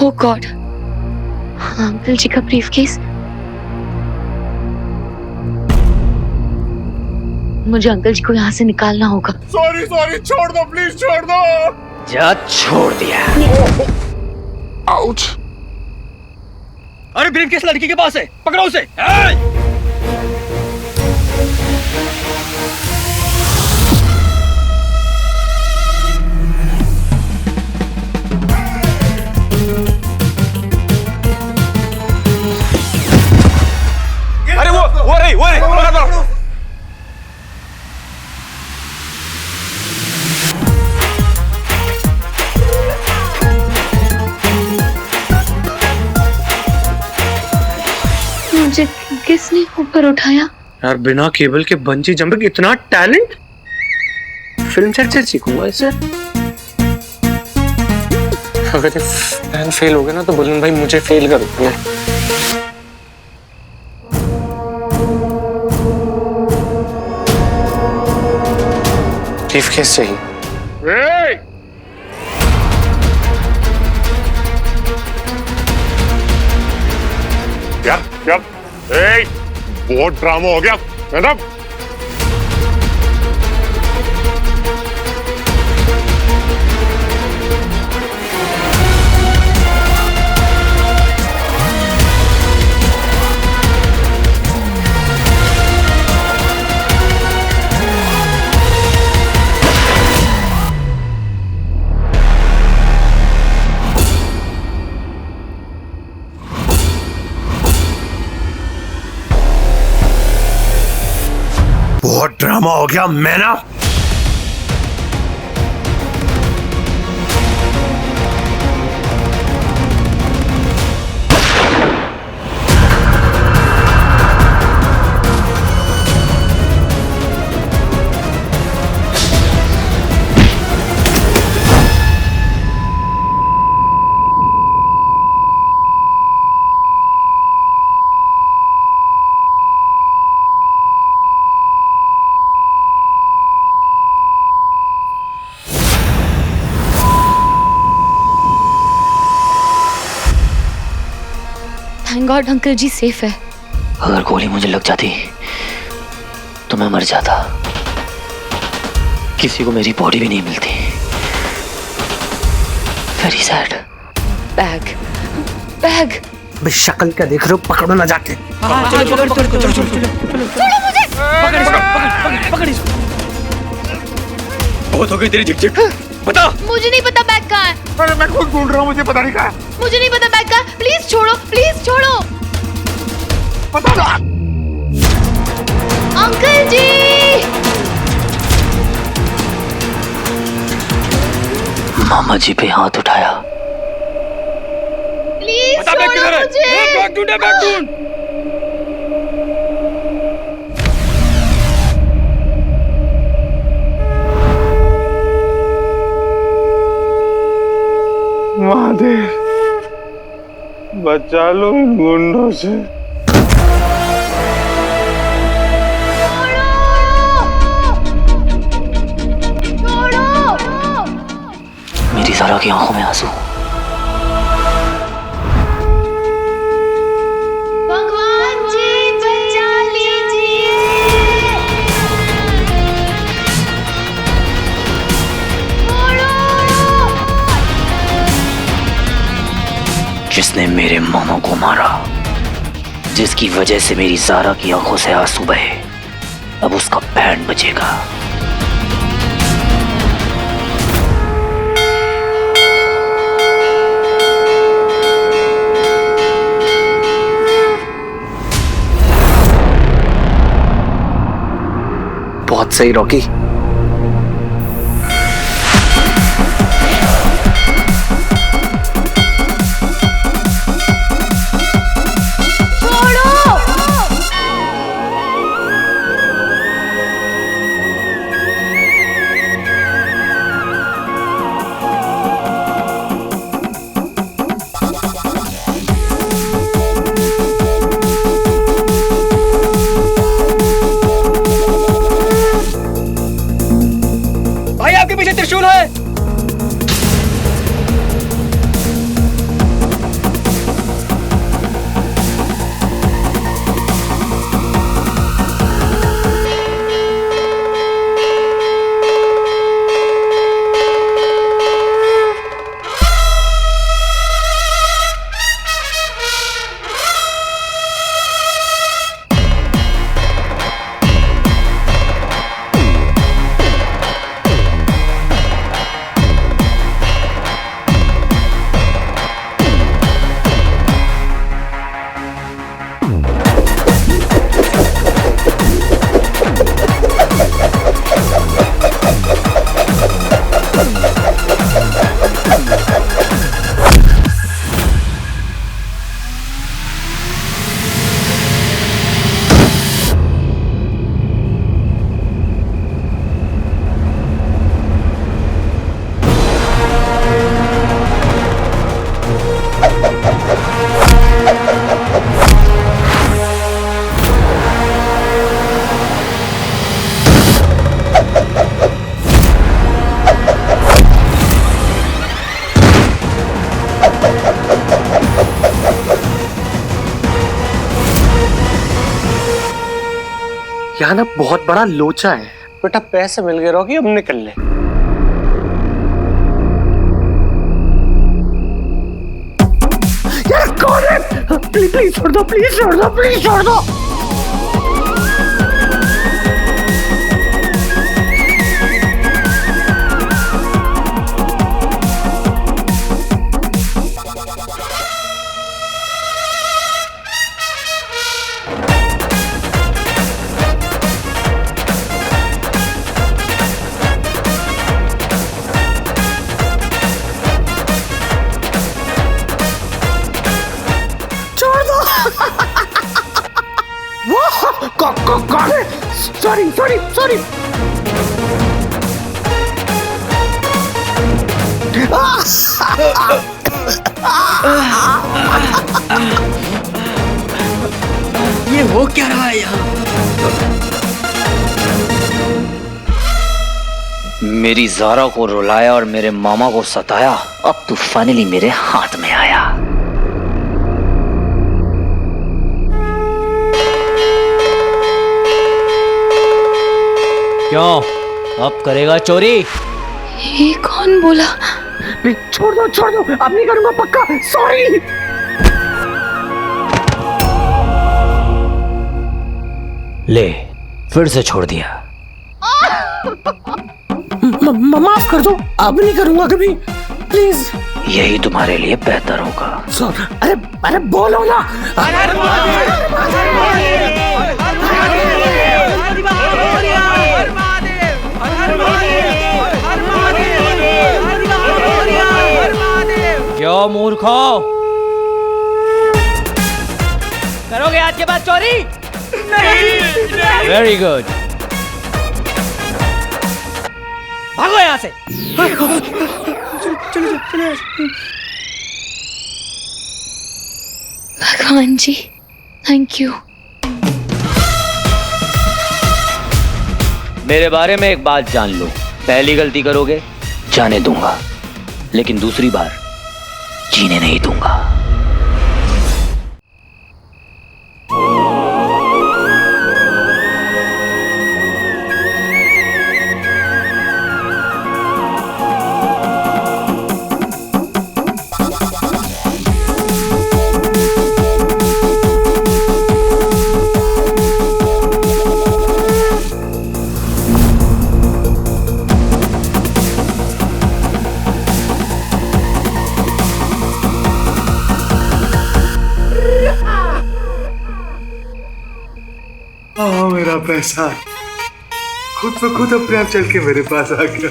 Oh God, अंकल जी का ब्रीफकेस। मुझे अंकल जी को यहाँ से निकालना होगा। सॉरी छोड़ दो प्लीज, छोड़ दो। जा छोड़ दिया। आउच। अरे ब्रीफकेस लड़की के पास है, पकड़ो उसे। मुझे किसने ऊपर उठाया? यार बिना केबल के बंजी जंपिंग, इतना टैलेंट? फिल्म सेट सीखूंगा इससे। अगर प्लान फेल हो गया ना तो बुलंद भाई मुझे फेल कर देंगे। ब्रीफकेस चाहिए। बहुत ड्रामा हो गया मैडम। बहुत ड्रामा हो गया। मैं ना थैंक गॉड अंकल जी सेफ है। अगर गोली मुझे लग जाती तो मैं मर जाता। किसी को मेरी बॉडी भी नहीं मिलती। Very sad. Bag bag. भाई शक्ल क्या देख रहे हो, पकड़ो ना जाके। बहुत हो गई तेरी झिकझिक। बता। मुझे नहीं पता बैग कहाँ है। अरे मैं खुद ढूंढ रहा हूँ, मुझे पता नहीं कहाँ है। मुझे नहीं पता बैग कहाँ है। प्लीज छोड़ो, प्लीज छोड़ो। पता ना। अंकल जी। मामा जी पे हाथ उठाया। प्लीज छोड़ो मुझे। बैग ढूंढ, बैग ढूंढ। महादेव बचा लो इन गुंडों से। मेरी ज़ारा की आंखों में आंसू। भगवान जी बचा लीजिए। जिसने मेरे मामा को मारा, जिसकी वजह से मेरी ज़ारा की आंखों से आंसू बहे, अब उसका बैंड बजेगा। बहुत सही रॉकी। यहाँ ना बहुत बड़ा लोचा है बेटा, पैसे मिल गए रॉकी, अब निकल ले। यार कौन है? प्लीज प्लीज छोड़ दो, प्लीज छोड़ दो, प्लीज छोड़ दो। कौन है? Sorry sorry sorry. ये हो क्या रहा है यहाँ? मेरी ज़ारा को रुलाया और मेरे मामा को सताया, अब तू फाइनली मेरे हाथ में आया। क्यों, अब करेगा चोरी? ये कौन बोला? छोड़ दो, छोड़ दो, अब नहीं करूंगा पक्का, सॉरी। ले, फिर से छोड़ दिया। माफ कर दो, अब नहीं करूंगा कभी, प्लीज। यही तुम्हारे लिए बेहतर होगा। अरे अरे बोलो ना। क्यों मूर्खो, करोगे आज के बाद चोरी? नहीं। वेरी गुड, भागो यहाँ से। चलो चलो। भगवान जी, थैंक यू। मेरे बारे में एक बात जान लो, पहली गलती करोगे जाने दूंगा, लेकिन दूसरी बार जीने नहीं दूंगा। मेरा पैसा खुद ब खुद अपने आप चल के मेरे पास आ गया।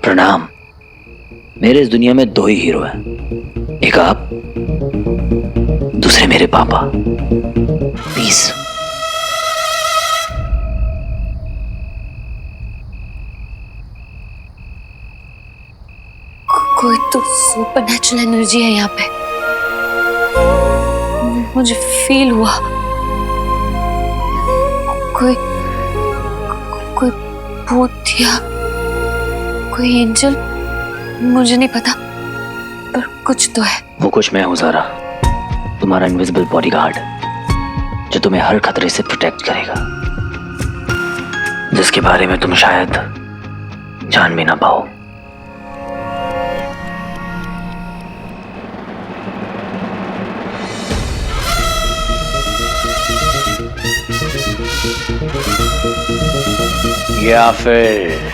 प्रणाम। मेरे इस दुनिया में दो ही हीरो हैं, एक आप, दूसरे मेरे पापा। पीस। कोई तो सुपरनैचुरल एनर्जी है यहाँ पे, मुझे फील हुआ। कोई कोई भूत या कोई एंजल, मुझे नहीं पता, पर कुछ तो है। वो कुछ मैं हूं ज़ारा, तुम्हारा इनविजिबल बॉडीगार्ड, जो तुम्हें हर खतरे से प्रोटेक्ट करेगा, जिसके बारे में तुम शायद जान भी ना पाओ। या फिर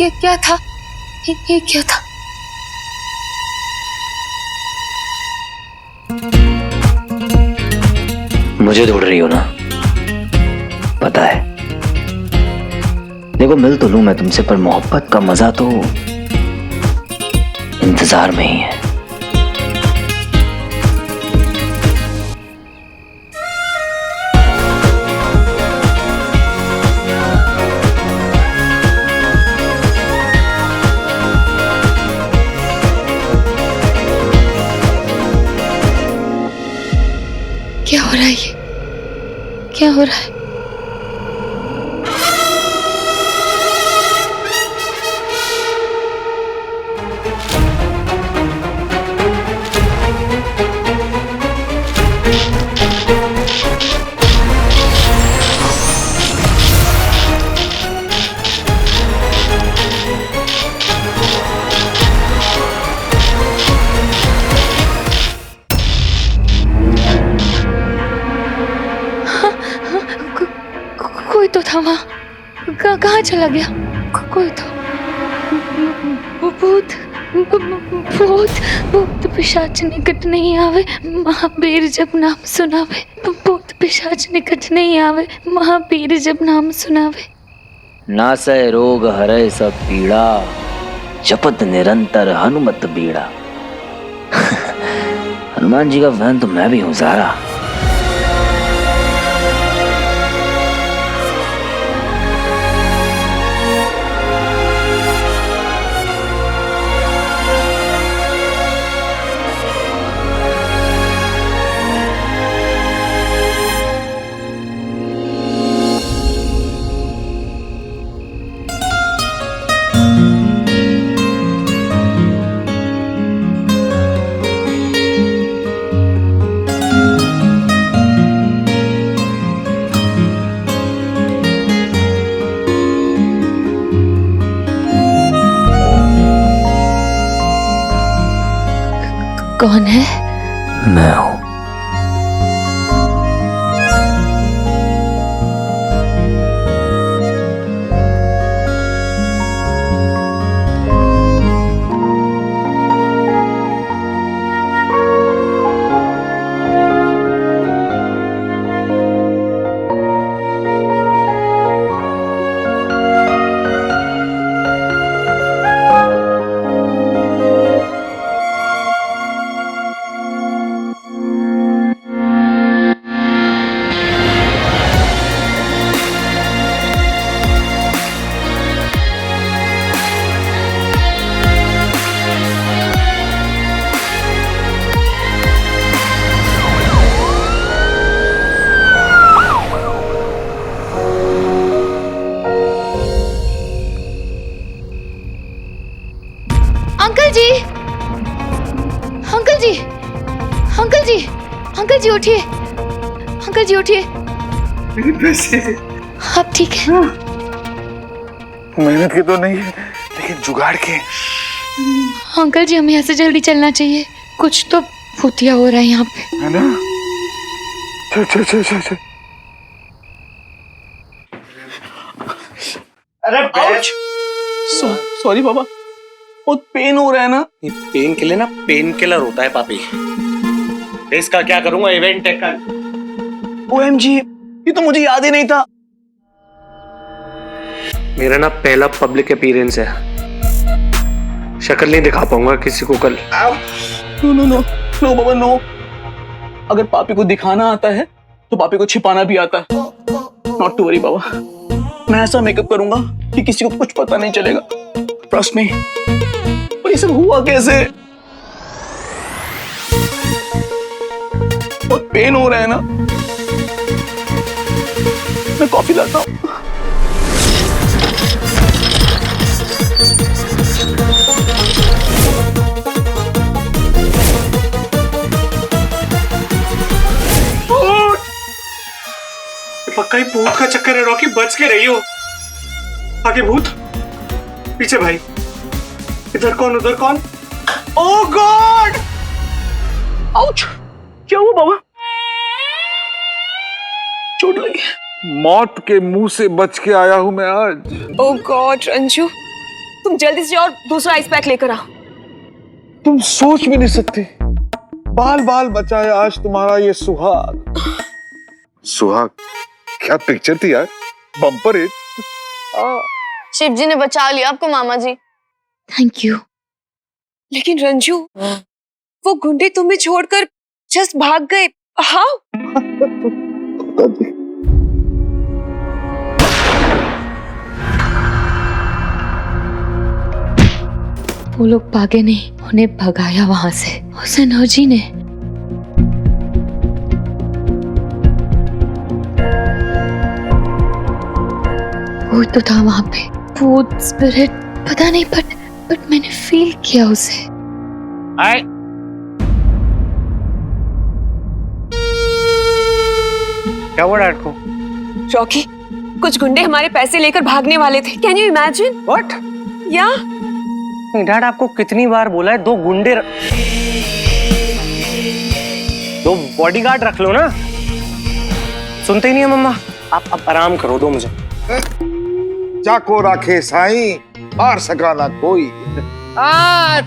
ये क्या था? ये क्या था? मुझे ढूंढ रही हो ना? पता है, देखो मिल तो लूं मैं तुमसे, पर मोहब्बत का मजा तो इंतजार में ही है। क्या हो रहा है ये? क्या हो रहा है? कोई तो था वहाँ, कहाँ चला गया? कोई तो भूत भूत भूत पिशाच निकट नहीं आवे, महावीर जब नाम सुनावे। भूत पिशाच निकट नहीं आवे, महावीर जब नाम सुनावे। नासै रोग हरै सब पीड़ा, जपत निरंतर हनुमत बीड़ा। हनुमान जी का फैन तो मैं भी हूँ ज़ारा। कौन है? मैं हूँ। अंकल जी, अंकल जी, अंकल जी, अंकल जी उठिए, अंकल जी उठिए। मेरे पैसे आप ठीक है? मेहनत के तो नहीं है, लेकिन जुगाड़ के। अंकल जी हमें यहाँ से जल्दी चलना चाहिए, कुछ तो भूतिया हो रहा है यहाँ पे। है ना? चल चल चल चल चल। अरे सॉरी बाबा, बहुत पेन हो रहा है ना। पेन के लिए ना पेन किलर होता है पापी। इसका क्या करूंगा? इवेंट है कल। OMG, ये तो मुझे याद ही नहीं था। मेरा ना पहला पब्लिक अपीयरेंस है, शक्ल नहीं दिखा पाऊंगा किसी को कल। नो नो नो नो बाबा नो। अगर पापी को दिखाना आता है तो पापी को छिपाना भी आता है। नॉट टू वरी बाबा, मैं ऐसा मेकअप करूंगा कि किसी को कुछ पता नहीं चलेगा। Trust me. पर ये सब हुआ कैसे? बहुत पेन हो रहा है ना। मैं कॉफी लाता हूँ। पक्का ही भूत का चक्कर है रॉकी, बच के रही हो। आगे भूत, पीछे भाई, इधर कौन उधर कौन। ओह गॉड! आउच! क्या हुआ बाबा? चोट लगी। मौत के मुंह से बच के आया हूं मैं आज। ओह गॉड रंजू, तुम जल्दी से और दूसरा आइस पैक लेकर आओ। तुम सोच भी नहीं सकते, बाल बाल बचाए आज तुम्हारा ये सुहाग। सुहाग क्या पिक्चर थी यार, बम्पर हिट। शिव जी ने बचा लिया आपको मामा जी। Thank you. लेकिन रंजू, वो गुंडे तुम्हें छोड़कर जस्ट भाग गए। हाउ? वो लोग भागे नहीं, उन्हें भगाया वहां से उस एनर्जी ने। वो तो था वहां पे, भूत स्पिरिट पता नहीं, बट मैंने फील किया उसे। क्या हुआ डैड को? रॉकी, कुछ गुंडे हमारे पैसे लेकर भागने वाले थे। Can you imagine? व्हाट? या नहीं डैड, आपको कितनी बार बोला है 2 गुंडे 2 बॉडीगार्ड रख लो ना। सुनते ही नहीं है मम्मा। आप आराम करो, दो मुझे। चाको राखे साईं, मार सका ना कोई।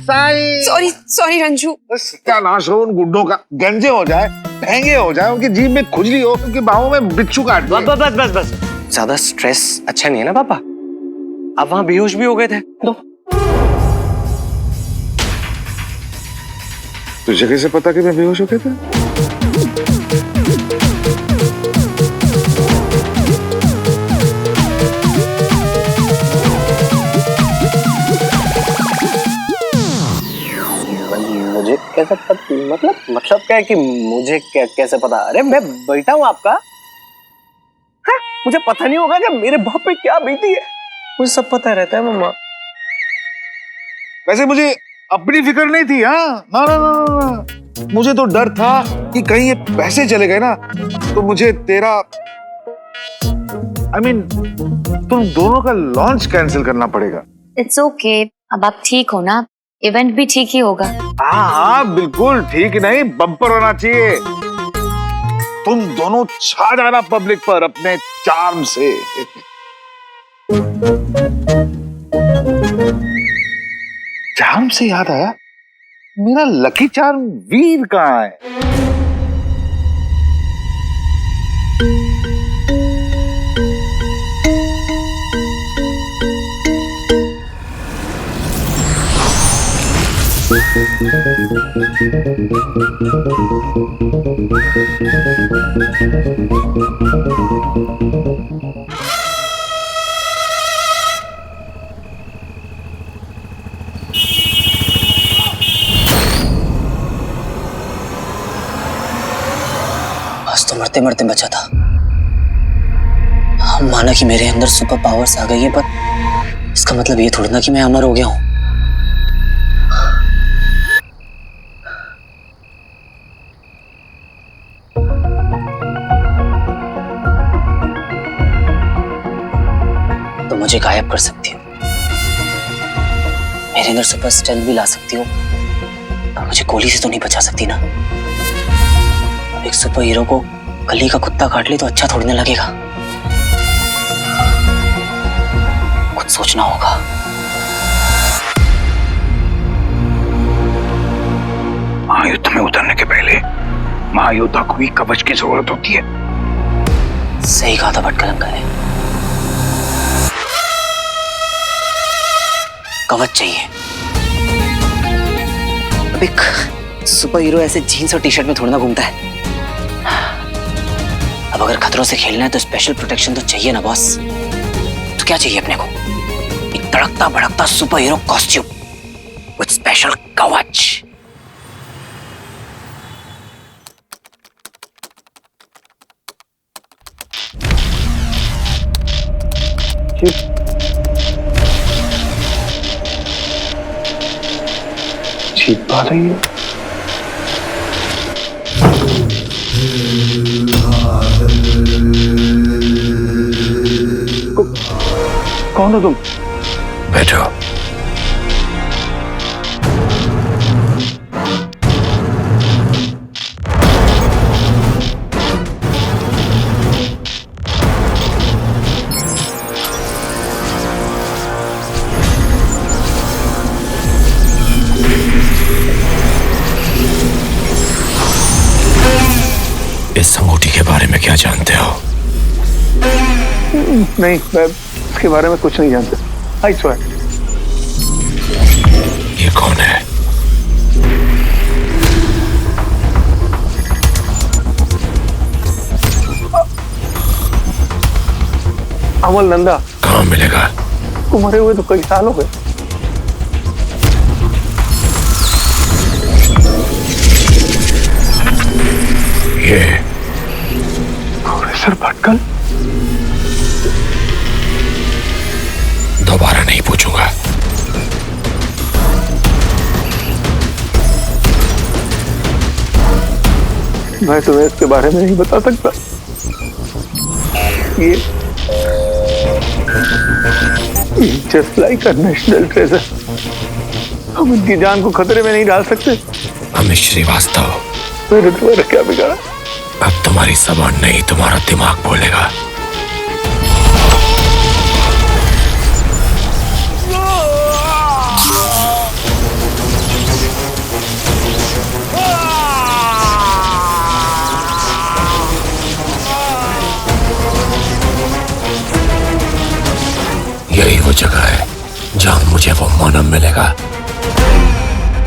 साईं। सॉरी रंजू। सत्यानाश हो उन गुंडों का, गंजे हो जाए, महंगे हो जाए, उनकी जीभ में खुजली हो, उनकी बाहों में बिच्छू काट दे। बस ज्यादा स्ट्रेस अच्छा नहीं है ना पापा। आप वहां बेहोश भी हो गए थे। दो। तुझे कैसे पता कि मैं बेहोश हो गया था? मुझे कैसे पता? मतलब क्या है कि मुझे कैसे पता? अरे मैं बेटा हूं आपका। हाँ, मुझे पता नहीं होगा कि मेरे बाप पे क्या बीती है? मुझे सब पता रहता है मम्मा। वैसे मुझे अपनी फिक्र नहीं थी। हाँ ना, मुझे तो डर था कि कहीं ये पैसे चले गए ना तो मुझे तेरा तुम दोनों का लॉन्च कैंसिल करना पड़ेगा। इट्स ओके, अब आप ठीक हो ना, इवेंट भी ठीक ही होगा। हाँ बिल्कुल ठीक नहीं, बम्पर होना चाहिए। तुम दोनों छा जाना पब्लिक पर अपने चार्म से। चार्म से याद आया, मेरा लकी चार्म वीर कहाँ है? आज तो मरते मरते बचा था। माना कि मेरे अंदर सुपर पावर्स आ गई है, पर इसका मतलब ये थोड़ी ना कि मैं अमर हो गया हूं। तो मुझे गायब कर सकती हो, मेरे अंदर सुपर स्ट्रेंथ भी ला सकती हो, पर मुझे गोली से तो नहीं बचा सकती ना। एक सुपर हीरो को गली का कुत्ता काट ले तो अच्छा थोड़ी ना लगेगा। कुछ सोचना होगा। महायुद्ध में उतरने के पहले महायोद्धा को भी कवच की जरूरत होती है। सही कहा था भटकल अंकल ने, कवच चाहिए। अब एक सुपर हीरो ऐसे जीन्स और टी शर्ट में थोड़ा ना घूमता है। अब अगर खतरों से खेलना है तो स्पेशल प्रोटेक्शन तो चाहिए ना बॉस। तो क्या चाहिए अपने को? एक तड़कता भड़कता super hero costume with special कवच। जीत पा रही है। कौन हो तुम? बैठो। इस अंगूठी के बारे में क्या जानते हो? नहीं, मैं इसके बारे में कुछ नहीं जानता। I swear. ये कौन है? अमल नंदा। कहाँ मिलेगा? को मरे हुए तो कई साल हो गए। ये प्रोफेसर भटकल। दोबारा नहीं पूछूंगा। मैं तुम्हें इसके बारे में नहीं बता सकता। ये just like a national treasure. हम इनकी जान को खतरे में नहीं डाल सकते। अमित श्रीवास्तव, मैंने तुम्हारा क्या बिगाड़ा? अब तुम्हारी जबान नहीं, तुम्हारा दिमाग बोलेगा। यही वो जगह है जहां मुझे वो मानव मिलेगा